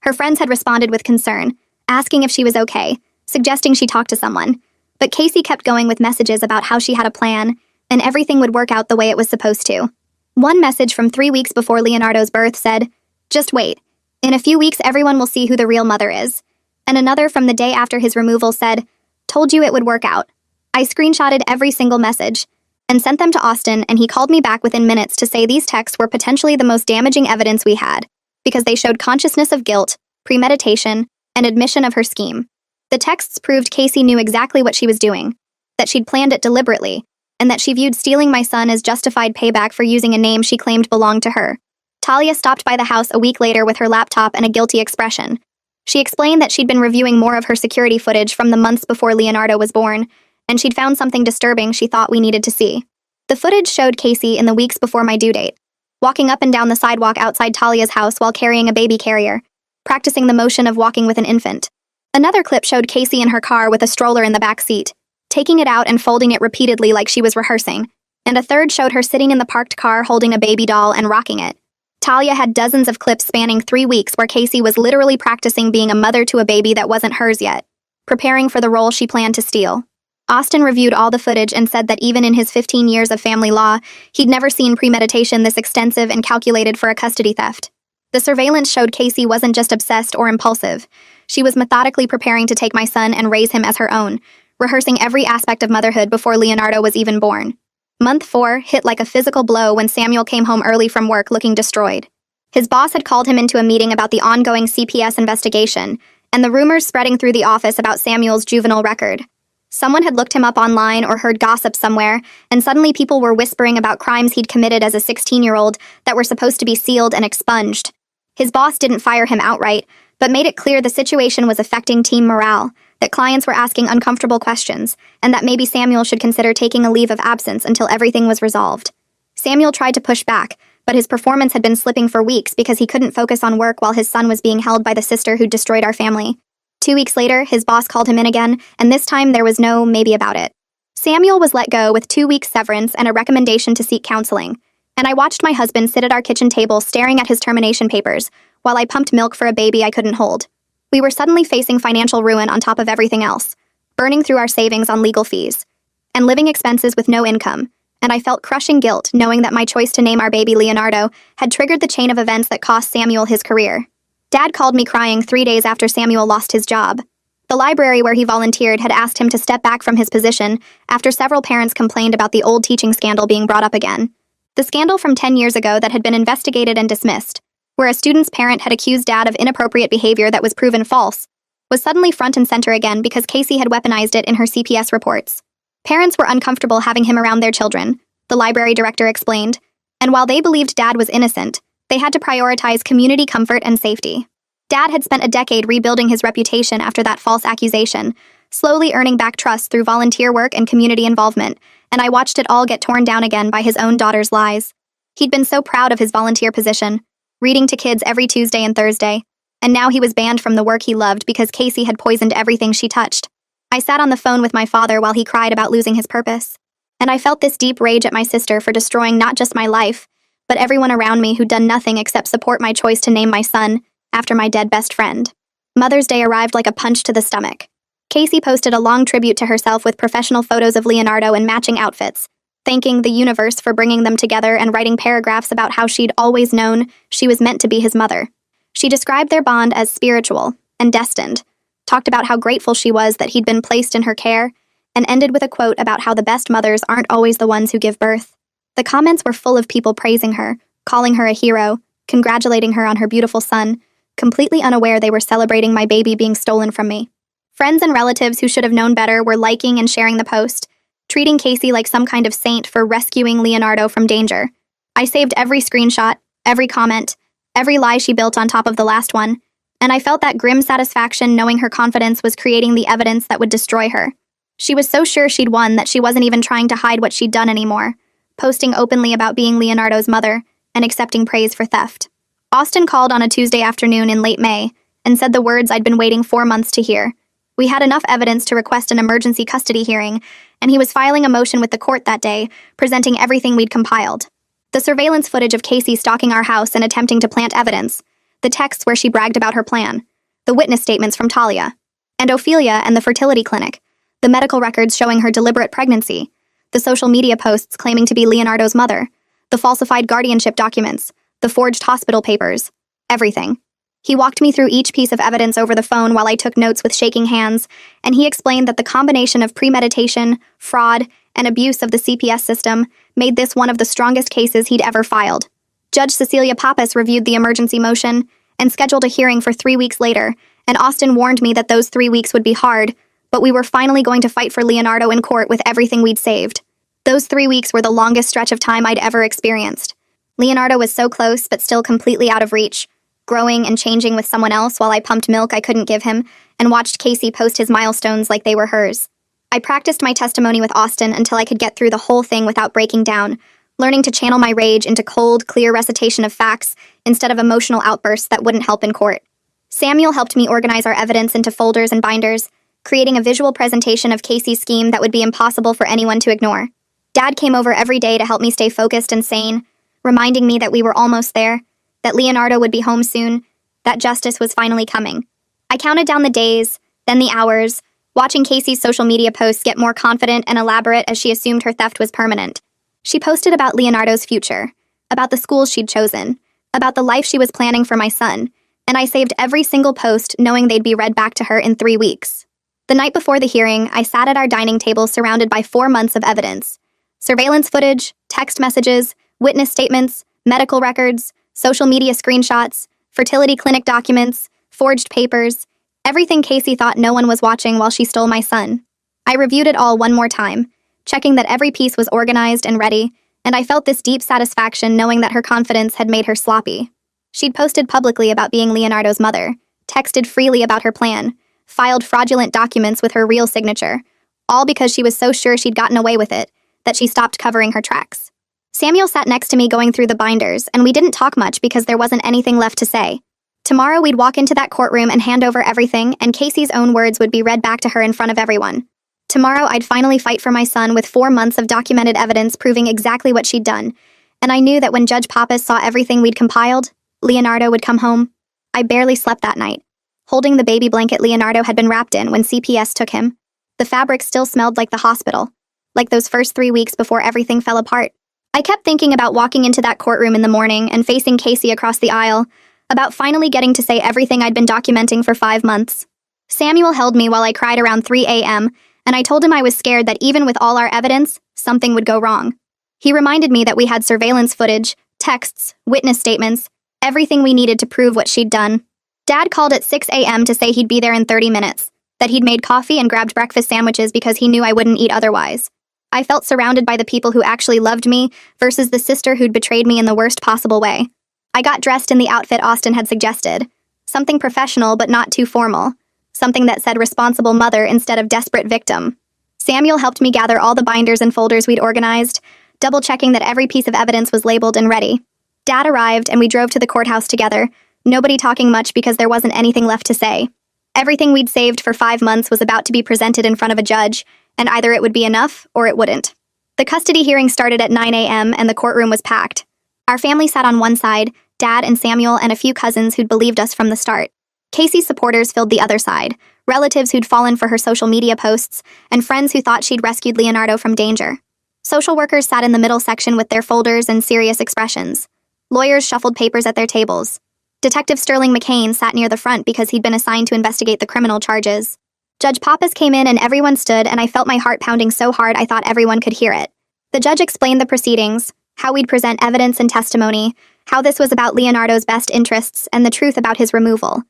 Her friends had responded with concern, asking if she was okay, suggesting she talk to someone, but Casey kept going with messages about how she had a plan, and everything would work out the way it was supposed to. One message from 3 weeks before Leonardo's birth said, "Just wait. In a few weeks everyone will see who the real mother is." And another from the day after his removal said, "Told you it would work out." I screenshotted every single message and sent them to Austin, and he called me back within minutes to say these texts were potentially the most damaging evidence we had, because they showed consciousness of guilt, premeditation, and admission of her scheme. The texts proved Casey knew exactly what she was doing, that she'd planned it deliberately, and that she viewed stealing my son as justified payback for using a name she claimed belonged to her. Talia stopped by the house a week later with her laptop and a guilty expression. She explained that she'd been reviewing more of her security footage from the months before Leonardo was born, and she'd found something disturbing she thought we needed to see. The footage showed Casey in the weeks before my due date, walking up and down the sidewalk outside Talia's house while carrying a baby carrier, practicing the motion of walking with an infant. Another clip showed Casey in her car with a stroller in the back seat, taking it out and folding it repeatedly like she was rehearsing, and a third showed her sitting in the parked car holding a baby doll and rocking it. Talia had dozens of clips spanning 3 weeks where Casey was literally practicing being a mother to a baby that wasn't hers yet, preparing for the role she planned to steal. Austin reviewed all the footage and said that even in his 15 years of family law, he'd never seen premeditation this extensive and calculated for a custody theft. The surveillance showed Casey wasn't just obsessed or impulsive. She was methodically preparing to take my son and raise him as her own, rehearsing every aspect of motherhood before Leonardo was even born. Month 4 hit like a physical blow when Samuel came home early from work looking destroyed. His boss had called him into a meeting about the ongoing CPS investigation and the rumors spreading through the office about Samuel's juvenile record. Someone had looked him up online or heard gossip somewhere, and suddenly people were whispering about crimes he'd committed as a 16-year-old that were supposed to be sealed and expunged. His boss didn't fire him outright, but made it clear the situation was affecting team morale, that clients were asking uncomfortable questions, and that maybe Samuel should consider taking a leave of absence until everything was resolved. Samuel tried to push back, but his performance had been slipping for weeks because he couldn't focus on work while his son was being held by the sister who destroyed our family. 2 weeks later, his boss called him in again, and this time there was no maybe about it. Samuel was let go with 2 weeks severance and a recommendation to seek counseling, and I watched my husband sit at our kitchen table staring at his termination papers while I pumped milk for a baby I couldn't hold. We were suddenly facing financial ruin on top of everything else, burning through our savings on legal fees, and living expenses with no income, and I felt crushing guilt knowing that my choice to name our baby Leonardo had triggered the chain of events that cost Samuel his career. Dad called me crying 3 days after Samuel lost his job. The library where he volunteered had asked him to step back from his position after several parents complained about the old teaching scandal being brought up again. The scandal from 10 years ago that had been investigated and dismissed, where a student's parent had accused Dad of inappropriate behavior that was proven false, was suddenly front and center again because Casey had weaponized it in her CPS reports. Parents were uncomfortable having him around their children, the library director explained, and while they believed Dad was innocent, they had to prioritize community comfort and safety. Dad had spent a decade rebuilding his reputation after that false accusation, slowly earning back trust through volunteer work and community involvement, and I watched it all get torn down again by his own daughter's lies. He'd been so proud of his volunteer position, reading to kids every Tuesday and Thursday, and now he was banned from the work he loved because Casey had poisoned everything she touched. I sat on the phone with my father while he cried about losing his purpose, and I felt this deep rage at my sister for destroying not just my life, but everyone around me who'd done nothing except support my choice to name my son after my dead best friend. Mother's Day arrived like a punch to the stomach. Casey posted a long tribute to herself with professional photos of Leonardo in matching outfits, thanking the universe for bringing them together and writing paragraphs about how she'd always known she was meant to be his mother. She described their bond as spiritual and destined, talked about how grateful she was that he'd been placed in her care, and ended with a quote about how the best mothers aren't always the ones who give birth. The comments were full of people praising her, calling her a hero, congratulating her on her beautiful son, completely unaware they were celebrating my baby being stolen from me. Friends and relatives who should have known better were liking and sharing the post, treating Casey like some kind of saint for rescuing Leonardo from danger. I saved every screenshot, every comment, every lie she built on top of the last one, and I felt that grim satisfaction knowing her confidence was creating the evidence that would destroy her. She was so sure she'd won that she wasn't even trying to hide what she'd done anymore, posting openly about being Leonardo's mother and accepting praise for theft. Austin called on a Tuesday afternoon in late May and said the words I'd been waiting 4 months to hear. We had enough evidence to request an emergency custody hearing, and he was filing a motion with the court that day, presenting everything we'd compiled. The surveillance footage of Casey stalking our house and attempting to plant evidence, the texts where she bragged about her plan, the witness statements from Talia, and Ophelia and the fertility clinic, the medical records showing her deliberate pregnancy, the social media posts claiming to be Leonardo's mother, the falsified guardianship documents, the forged hospital papers, everything. He walked me through each piece of evidence over the phone while I took notes with shaking hands, and he explained that the combination of premeditation, fraud, and abuse of the CPS system made this one of the strongest cases he'd ever filed. Judge Cecilia Pappas reviewed the emergency motion and scheduled a hearing for 3 weeks later, and Austin warned me that those 3 weeks would be hard, but we were finally going to fight for Leonardo in court with everything we'd saved. Those 3 weeks were the longest stretch of time I'd ever experienced. Leonardo was so close but still completely out of reach, growing and changing with someone else while I pumped milk I couldn't give him and watched Casey post his milestones like they were hers. I practiced my testimony with Austin until I could get through the whole thing without breaking down, learning to channel my rage into cold, clear recitation of facts instead of emotional outbursts that wouldn't help in court. Samuel helped me organize our evidence into folders and binders, creating a visual presentation of Casey's scheme that would be impossible for anyone to ignore. Dad came over every day to help me stay focused and sane, reminding me that we were almost there, that Leonardo would be home soon, that justice was finally coming. I counted down the days, then the hours, watching Casey's social media posts get more confident and elaborate as she assumed her theft was permanent. She posted about Leonardo's future, about the schools she'd chosen, about the life she was planning for my son, and I saved every single post knowing they'd be read back to her in 3 weeks. The night before the hearing, I sat at our dining table surrounded by 4 months of evidence. Surveillance footage, text messages, witness statements, medical records, social media screenshots, fertility clinic documents, forged papers, everything Casey thought no one was watching while she stole my son. I reviewed it all one more time, checking that every piece was organized and ready, and I felt this deep satisfaction knowing that her confidence had made her sloppy. She'd posted publicly about being Leonardo's mother, texted freely about her plan, filed fraudulent documents with her real signature, all because she was so sure she'd gotten away with it that she stopped covering her tracks. Samuel sat next to me going through the binders, and we didn't talk much because there wasn't anything left to say. Tomorrow we'd walk into that courtroom and hand over everything, and Casey's own words would be read back to her in front of everyone. Tomorrow I'd finally fight for my son with 4 months of documented evidence proving exactly what she'd done, and I knew that when Judge Pappas saw everything we'd compiled, Leonardo would come home. I barely slept that night, holding the baby blanket Leonardo had been wrapped in when CPS took him. The fabric still smelled like the hospital, like those first 3 weeks before everything fell apart. I kept thinking about walking into that courtroom in the morning and facing Casey across the aisle, about finally getting to say everything I'd been documenting for 5 months. Samuel held me while I cried around 3 a.m., and I told him I was scared that even with all our evidence, something would go wrong. He reminded me that we had surveillance footage, texts, witness statements, everything we needed to prove what she'd done. Dad called at 6 a.m. to say he'd be there in 30 minutes, that he'd made coffee and grabbed breakfast sandwiches because he knew I wouldn't eat otherwise. I felt surrounded by the people who actually loved me versus the sister who'd betrayed me in the worst possible way. I got dressed in the outfit Austin had suggested, something professional but not too formal, something that said responsible mother instead of desperate victim. Samuel helped me gather all the binders and folders we'd organized, double-checking that every piece of evidence was labeled and ready. Dad arrived and we drove to the courthouse together, nobody talking much because there wasn't anything left to say. Everything we'd saved for 5 months was about to be presented in front of a judge, and either it would be enough or it wouldn't. The custody hearing started at 9 a.m. and the courtroom was packed. Our family sat on one side, Dad and Samuel and a few cousins who'd believed us from the start. Casey's supporters filled the other side, relatives who'd fallen for her social media posts, and friends who thought she'd rescued Leonardo from danger. Social workers sat in the middle section with their folders and serious expressions. Lawyers shuffled papers at their tables. Detective Sterling McCain sat near the front because he'd been assigned to investigate the criminal charges. Judge Pappas came in and everyone stood, and I felt my heart pounding so hard I thought everyone could hear it. The judge explained the proceedings, how we'd present evidence and testimony, how this was about Leonardo's best interests, and the truth about his removal.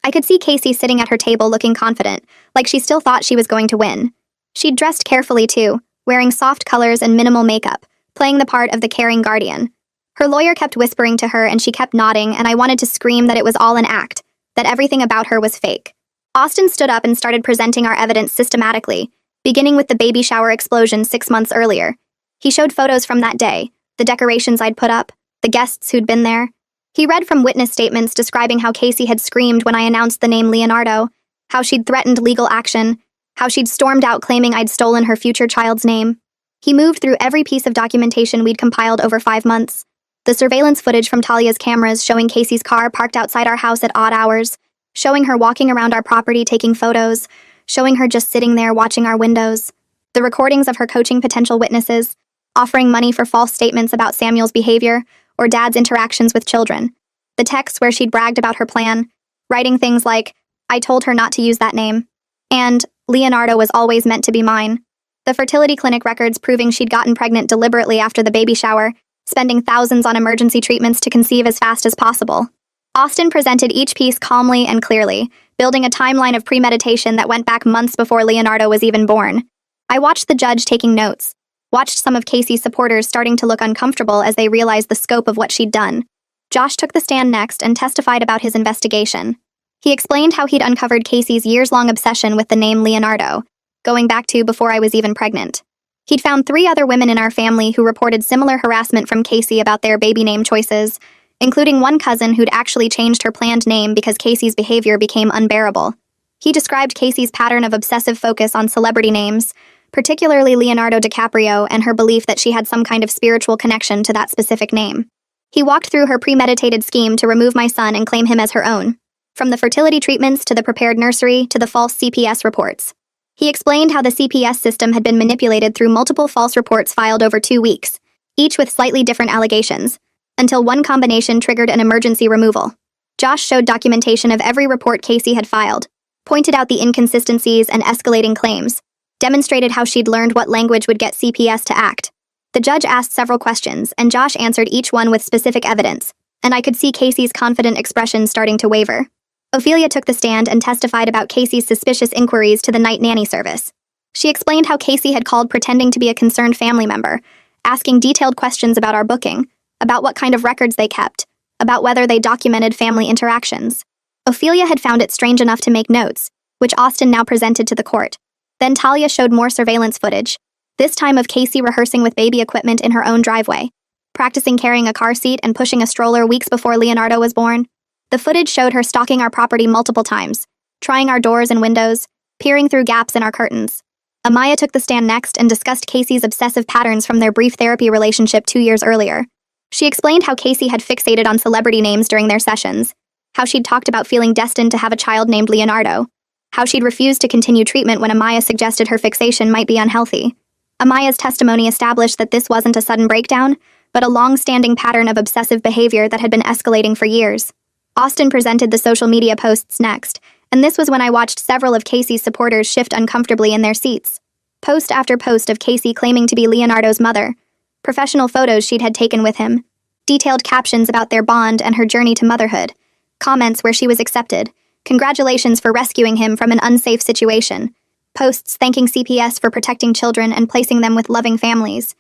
I could see Casey sitting at her table looking confident, like she still thought she was going to win. She'd dressed carefully too, wearing soft colors and minimal makeup, playing the part of the caring guardian. Her lawyer kept whispering to her and she kept nodding, and I wanted to scream that it was all an act, that everything about her was fake. Austin stood up and started presenting our evidence systematically, beginning with the baby shower explosion 6 months earlier. He showed photos from that day, the decorations I'd put up, the guests who'd been there. He read from witness statements describing how Casey had screamed when I announced the name Leonardo, how she'd threatened legal action, how she'd stormed out claiming I'd stolen her future child's name. He moved through every piece of documentation we'd compiled over 5 months. The surveillance footage from Talia's cameras showing Casey's car parked outside our house at odd hours, showing her walking around our property taking photos, showing her just sitting there watching our windows. The recordings of her coaching potential witnesses, offering money for false statements about Samuel's behavior or Dad's interactions with children. The texts where she'd bragged about her plan, writing things like, "I told her not to use that name," and "Leonardo was always meant to be mine." The fertility clinic records proving she'd gotten pregnant deliberately after the baby shower, spending thousands on emergency treatments to conceive as fast as possible. Austin presented each piece calmly and clearly, building a timeline of premeditation that went back months before Leonardo was even born. I watched the judge taking notes, watched some of Casey's supporters starting to look uncomfortable as they realized the scope of what she'd done. Josh took the stand next and testified about his investigation. He explained how he'd uncovered Casey's years-long obsession with the name Leonardo, going back to before I was even pregnant. He'd found 3 other women in our family who reported similar harassment from Casey about their baby name choices, including one cousin who'd actually changed her planned name because Casey's behavior became unbearable. He described Casey's pattern of obsessive focus on celebrity names, particularly Leonardo DiCaprio, and her belief that she had some kind of spiritual connection to that specific name. He walked through her premeditated scheme to remove my son and claim him as her own, from the fertility treatments to the prepared nursery to the false CPS reports. He explained how the CPS system had been manipulated through multiple false reports filed over 2 weeks, each with slightly different allegations, until one combination triggered an emergency removal. Josh showed documentation of every report Casey had filed, pointed out the inconsistencies and escalating claims, demonstrated how she'd learned what language would get CPS to act. The judge asked several questions, and Josh answered each one with specific evidence, and I could see Casey's confident expression starting to waver. Ophelia took the stand and testified about Casey's suspicious inquiries to the night nanny service. She explained how Casey had called pretending to be a concerned family member, asking detailed questions about our booking, about what kind of records they kept, about whether they documented family interactions. Ophelia had found it strange enough to make notes, which Austin now presented to the court. Then Talia showed more surveillance footage, this time of Casey rehearsing with baby equipment in her own driveway, practicing carrying a car seat and pushing a stroller weeks before Leonardo was born. The footage showed her stalking our property multiple times, trying our doors and windows, peering through gaps in our curtains. Amaya took the stand next and discussed Casey's obsessive patterns from their brief therapy relationship 2 years earlier. She explained how Casey had fixated on celebrity names during their sessions, how she'd talked about feeling destined to have a child named Leonardo, how she'd refused to continue treatment when Amaya suggested her fixation might be unhealthy. Amaya's testimony established that this wasn't a sudden breakdown, but a long-standing pattern of obsessive behavior that had been escalating for years. Austin presented the social media posts next, and this was when I watched several of Casey's supporters shift uncomfortably in their seats. Post after post of Casey claiming to be Leonardo's mother, professional photos she'd had taken with him, detailed captions about their bond and her journey to motherhood, comments where she was accepted, congratulations for rescuing him from an unsafe situation, posts thanking CPS for protecting children and placing them with loving families,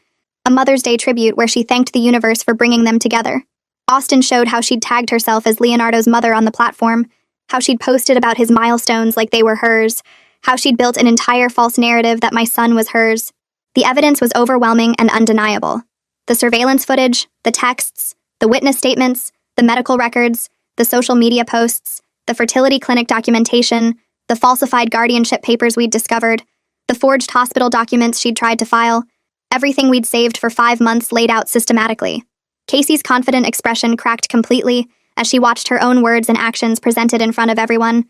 a Mother's Day tribute where she thanked the universe for bringing them together. Austin showed how she'd tagged herself as Leonardo's mother on the platform, how she'd posted about his milestones like they were hers, how she'd built an entire false narrative that my son was hers. The evidence was overwhelming and undeniable. The surveillance footage, the texts, the witness statements, the medical records, the social media posts, the fertility clinic documentation, the falsified guardianship papers we'd discovered, the forged hospital documents she'd tried to file, everything we'd saved for 5 months laid out systematically. Casey's confident expression cracked completely as she watched her own words and actions presented in front of everyone.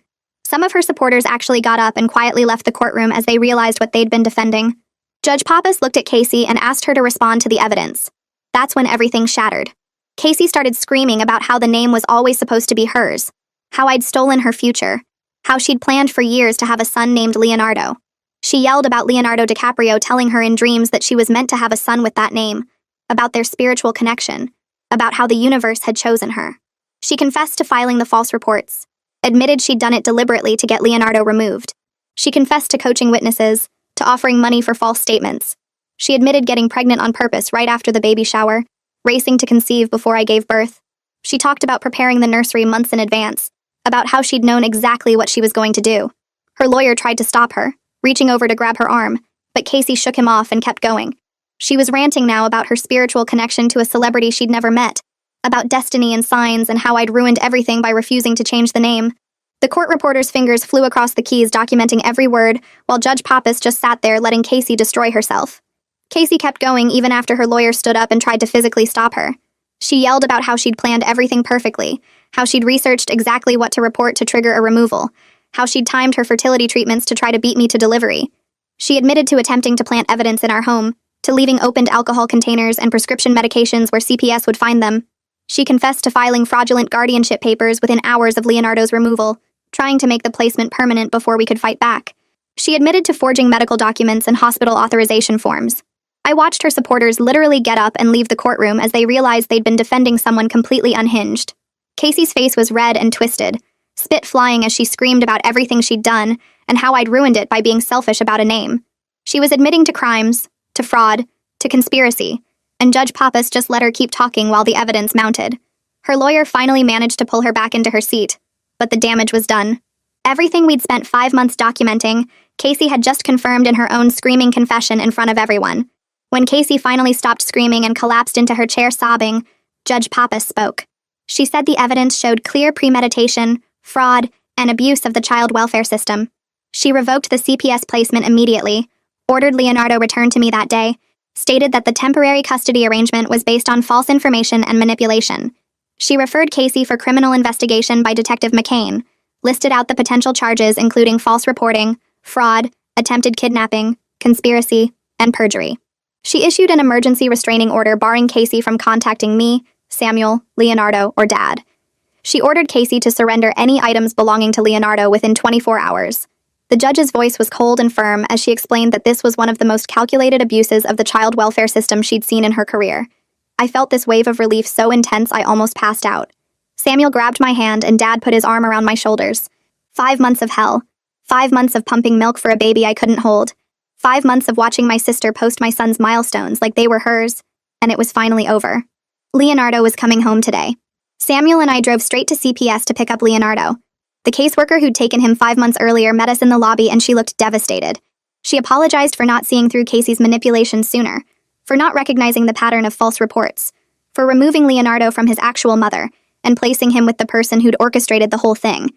Some of her supporters actually got up and quietly left the courtroom as they realized what they'd been defending. Judge Pappas looked at Casey and asked her to respond to the evidence. That's when everything shattered. Casey started screaming about how the name was always supposed to be hers, how I'd stolen her future, how she'd planned for years to have a son named Leonardo. She yelled about Leonardo DiCaprio telling her in dreams that she was meant to have a son with that name, about their spiritual connection, about how the universe had chosen her. She confessed to filing the false reports, admitted she'd done it deliberately to get Leonardo removed. She confessed to coaching witnesses, to offering money for false statements. She admitted getting pregnant on purpose right after the baby shower, racing to conceive before I gave birth. She talked about preparing the nursery months in advance, about how she'd known exactly what she was going to do. Her lawyer tried to stop her, reaching over to grab her arm, but Casey shook him off and kept going. She was ranting now about her spiritual connection to a celebrity she'd never met, about destiny and signs and how I'd ruined everything by refusing to change the name. The court reporter's fingers flew across the keys documenting every word, while Judge Pappas just sat there letting Casey destroy herself. Casey kept going even after her lawyer stood up and tried to physically stop her. She yelled about how she'd planned everything perfectly, how she'd researched exactly what to report to trigger a removal, how she'd timed her fertility treatments to try to beat me to delivery. She admitted to attempting to plant evidence in our home, to leaving opened alcohol containers and prescription medications where CPS would find them. She confessed to filing fraudulent guardianship papers within hours of Leonardo's removal, trying to make the placement permanent before we could fight back. She admitted to forging medical documents and hospital authorization forms. I watched her supporters literally get up and leave the courtroom as they realized they'd been defending someone completely unhinged. Casey's face was red and twisted, spit flying as she screamed about everything she'd done and how I'd ruined it by being selfish about a name. She was admitting to crimes, to fraud, to conspiracy, and Judge Pappas just let her keep talking while the evidence mounted. Her lawyer finally managed to pull her back into her seat, but the damage was done. Everything we'd spent 5 months documenting, Casey had just confirmed in her own screaming confession in front of everyone. When Casey finally stopped screaming and collapsed into her chair sobbing, Judge Pappas spoke. She said the evidence showed clear premeditation, fraud, and abuse of the child welfare system. She revoked the CPS placement immediately, ordered Leonardo returned to me that day, stated that the temporary custody arrangement was based on false information and manipulation. She referred Casey for criminal investigation by Detective McCain, listed out the potential charges including false reporting, fraud, attempted kidnapping, conspiracy, and perjury. She issued an emergency restraining order barring Casey from contacting me, Samuel, Leonardo, or Dad. She ordered Casey to surrender any items belonging to Leonardo within 24 hours. The judge's voice was cold and firm as she explained that this was one of the most calculated abuses of the child welfare system she'd seen in her career. I felt this wave of relief so intense I almost passed out. Samuel grabbed my hand and Dad put his arm around my shoulders. 5 months of hell. 5 months of pumping milk for a baby I couldn't hold. 5 months of watching my sister post my son's milestones like they were hers. And it was finally over. Leonardo was coming home today. Samuel and I drove straight to CPS to pick up Leonardo. The caseworker who'd taken him 5 months earlier met us in the lobby and she looked devastated. She apologized for not seeing through Casey's manipulations sooner, for not recognizing the pattern of false reports, for removing Leonardo from his actual mother and placing him with the person who'd orchestrated the whole thing.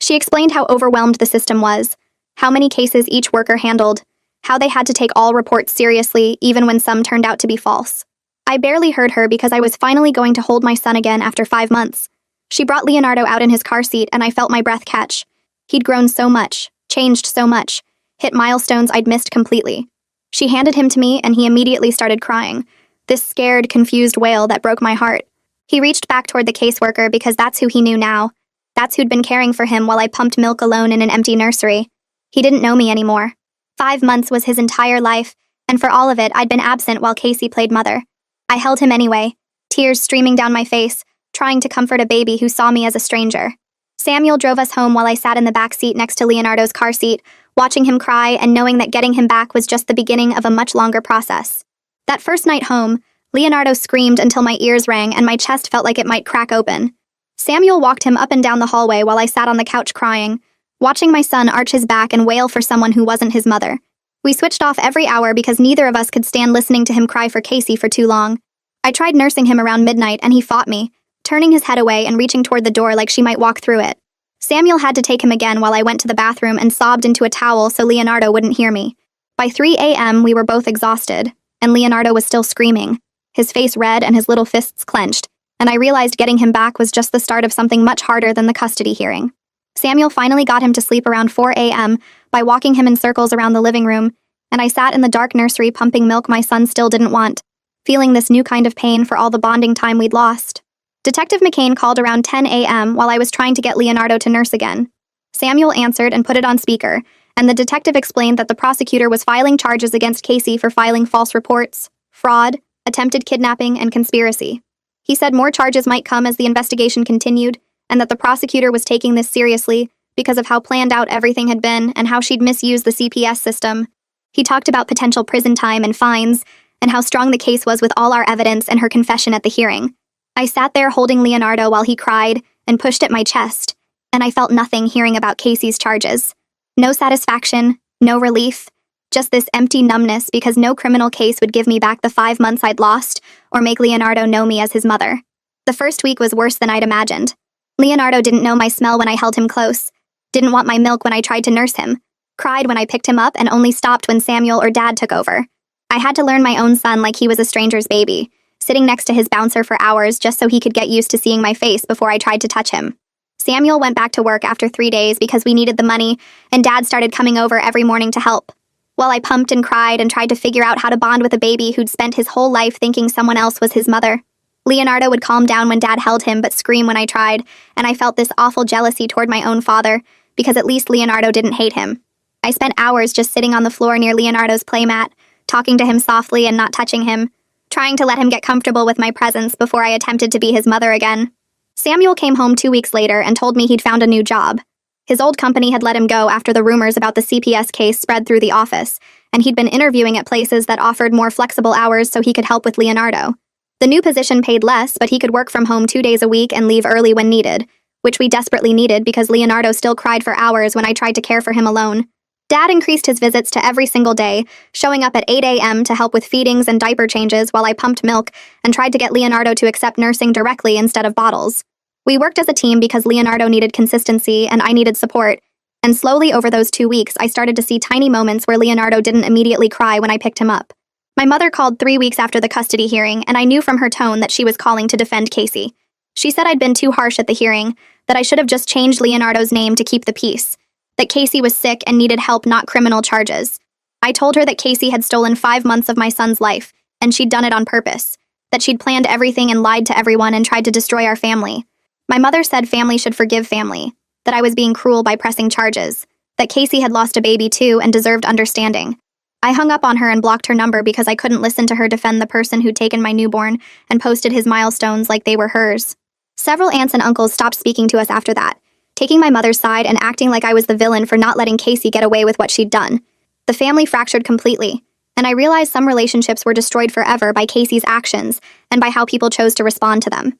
She explained how overwhelmed the system was, how many cases each worker handled, how they had to take all reports seriously even when some turned out to be false. I barely heard her because I was finally going to hold my son again after 5 months. She brought Leonardo out in his car seat and I felt my breath catch. He'd grown so much, changed so much, hit milestones I'd missed completely. She handed him to me and he immediately started crying, this scared, confused wail that broke my heart. He reached back toward the caseworker because that's who he knew now. That's who'd been caring for him while I pumped milk alone in an empty nursery. He didn't know me anymore. 5 months was his entire life, and for all of it I'd been absent while Casey played mother. I held him anyway, tears streaming down my face, trying to comfort a baby who saw me as a stranger. Samuel drove us home while I sat in the back seat next to Leonardo's car seat, watching him cry and knowing that getting him back was just the beginning of a much longer process. That first night home, Leonardo screamed until my ears rang and my chest felt like it might crack open. Samuel walked him up and down the hallway while I sat on the couch crying, watching my son arch his back and wail for someone who wasn't his mother. We switched off every hour because neither of us could stand listening to him cry for Casey for too long. I tried nursing him around midnight and he fought me, turning his head away and reaching toward the door like she might walk through it. Samuel had to take him again while I went to the bathroom and sobbed into a towel so Leonardo wouldn't hear me. By 3 a.m. we were both exhausted, and Leonardo was still screaming, his face red and his little fists clenched, and I realized getting him back was just the start of something much harder than the custody hearing. Samuel finally got him to sleep around 4 a.m. by walking him in circles around the living room, and I sat in the dark nursery pumping milk my son still didn't want, feeling this new kind of pain for all the bonding time we'd lost. Detective McCain called around 10 a.m. while I was trying to get Leonardo to nurse again. Samuel answered and put it on speaker, and the detective explained that the prosecutor was filing charges against Casey for filing false reports, fraud, attempted kidnapping, and conspiracy. He said more charges might come as the investigation continued, and that the prosecutor was taking this seriously because of how planned out everything had been and how she'd misused the CPS system. He talked about potential prison time and fines, and how strong the case was with all our evidence and her confession at the hearing. I sat there holding Leonardo while he cried and pushed at my chest, and I felt nothing hearing about Casey's charges. No satisfaction, no relief, just this empty numbness because no criminal case would give me back the 5 months I'd lost or make Leonardo know me as his mother. The first week was worse than I'd imagined. Leonardo didn't know my smell when I held him close, didn't want my milk when I tried to nurse him, cried when I picked him up, and only stopped when Samuel or Dad took over. I had to learn my own son like he was a stranger's baby, sitting next to his bouncer for hours just so he could get used to seeing my face before I tried to touch him. Samuel went back to work after 3 days because we needed the money, and Dad started coming over every morning to help. While I pumped and cried and tried to figure out how to bond with a baby who'd spent his whole life thinking someone else was his mother. Leonardo would calm down when Dad held him but scream when I tried, and I felt this awful jealousy toward my own father, because at least Leonardo didn't hate him. I spent hours just sitting on the floor near Leonardo's playmat, talking to him softly and not touching him, trying to let him get comfortable with my presence before I attempted to be his mother again. Samuel came home 2 weeks later and told me he'd found a new job. His old company had let him go after the rumors about the CPS case spread through the office, and he'd been interviewing at places that offered more flexible hours so he could help with Leonardo. The new position paid less, but he could work from home 2 days a week and leave early when needed, which we desperately needed because Leonardo still cried for hours when I tried to care for him alone. Dad increased his visits to every single day, showing up at 8 a.m. to help with feedings and diaper changes while I pumped milk and tried to get Leonardo to accept nursing directly instead of bottles. We worked as a team because Leonardo needed consistency and I needed support, and slowly over those 2 weeks I started to see tiny moments where Leonardo didn't immediately cry when I picked him up. My mother called 3 weeks after the custody hearing, and I knew from her tone that she was calling to defend Casey. She said I'd been too harsh at the hearing, that I should have just changed Leonardo's name to keep the peace, that Casey was sick and needed help, not criminal charges. I told her that Casey had stolen 5 months of my son's life, and she'd done it on purpose, that she'd planned everything and lied to everyone and tried to destroy our family. My mother said family should forgive family, that I was being cruel by pressing charges, that Casey had lost a baby too and deserved understanding. I hung up on her and blocked her number because I couldn't listen to her defend the person who'd taken my newborn and posted his milestones like they were hers. Several aunts and uncles stopped speaking to us after that, taking my mother's side and acting like I was the villain for not letting Casey get away with what she'd done. The family fractured completely, and I realized some relationships were destroyed forever by Casey's actions and by how people chose to respond to them.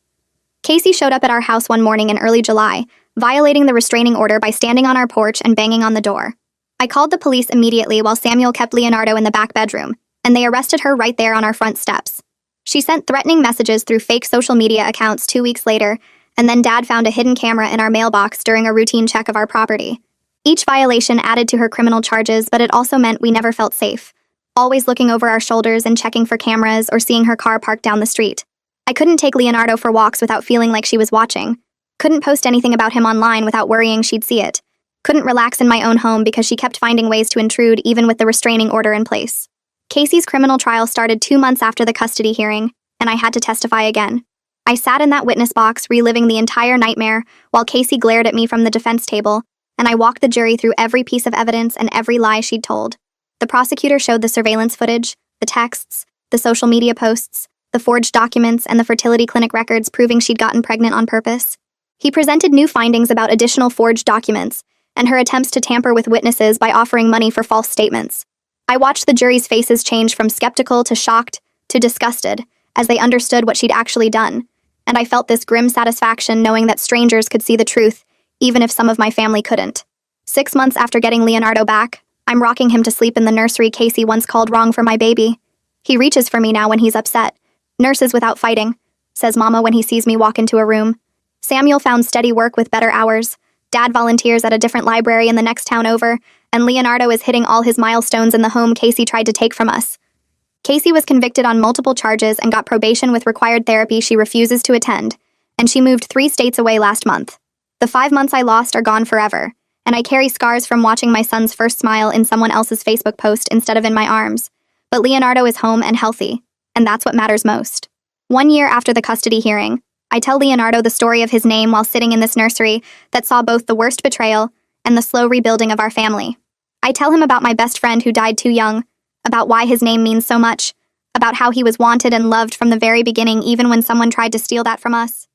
Casey showed up at our house one morning in early July, violating the restraining order by standing on our porch and banging on the door. I called the police immediately while Samuel kept Leonardo in the back bedroom, and they arrested her right there on our front steps. She sent threatening messages through fake social media accounts 2 weeks later, and then Dad found a hidden camera in our mailbox during a routine check of our property. Each violation added to her criminal charges, but it also meant we never felt safe, always looking over our shoulders and checking for cameras or seeing her car parked down the street. I couldn't take Leonardo for walks without feeling like she was watching, couldn't post anything about him online without worrying she'd see it, couldn't relax in my own home because she kept finding ways to intrude even with the restraining order in place. Casey's criminal trial started 2 months after the custody hearing, and I had to testify again. I sat in that witness box reliving the entire nightmare while Casey glared at me from the defense table, and I walked the jury through every piece of evidence and every lie she'd told. The prosecutor showed the surveillance footage, the texts, the social media posts, the forged documents, and the fertility clinic records proving she'd gotten pregnant on purpose. He presented new findings about additional forged documents and her attempts to tamper with witnesses by offering money for false statements. I watched the jury's faces change from skeptical to shocked to disgusted as they understood what she'd actually done, and I felt this grim satisfaction knowing that strangers could see the truth, even if some of my family couldn't. 6 months after getting Leonardo back, I'm rocking him to sleep in the nursery Casey once called wrong for my baby. He reaches for me now when he's upset. Nurses without fighting, says Mama when he sees me walk into a room. Samuel found steady work with better hours. Dad volunteers at a different library in the next town over, and Leonardo is hitting all his milestones in the home Casey tried to take from us. Casey was convicted on multiple charges and got probation with required therapy she refuses to attend, and she moved 3 states away last month. The 5 months I lost are gone forever, and I carry scars from watching my son's first smile in someone else's Facebook post instead of in my arms. But Leonardo is home and healthy, and that's what matters most. 1 year after the custody hearing, I tell Leonardo the story of his name while sitting in this nursery that saw both the worst betrayal and the slow rebuilding of our family. I tell him about my best friend who died too young, about why his name means so much, about how he was wanted and loved from the very beginning even when someone tried to steal that from us.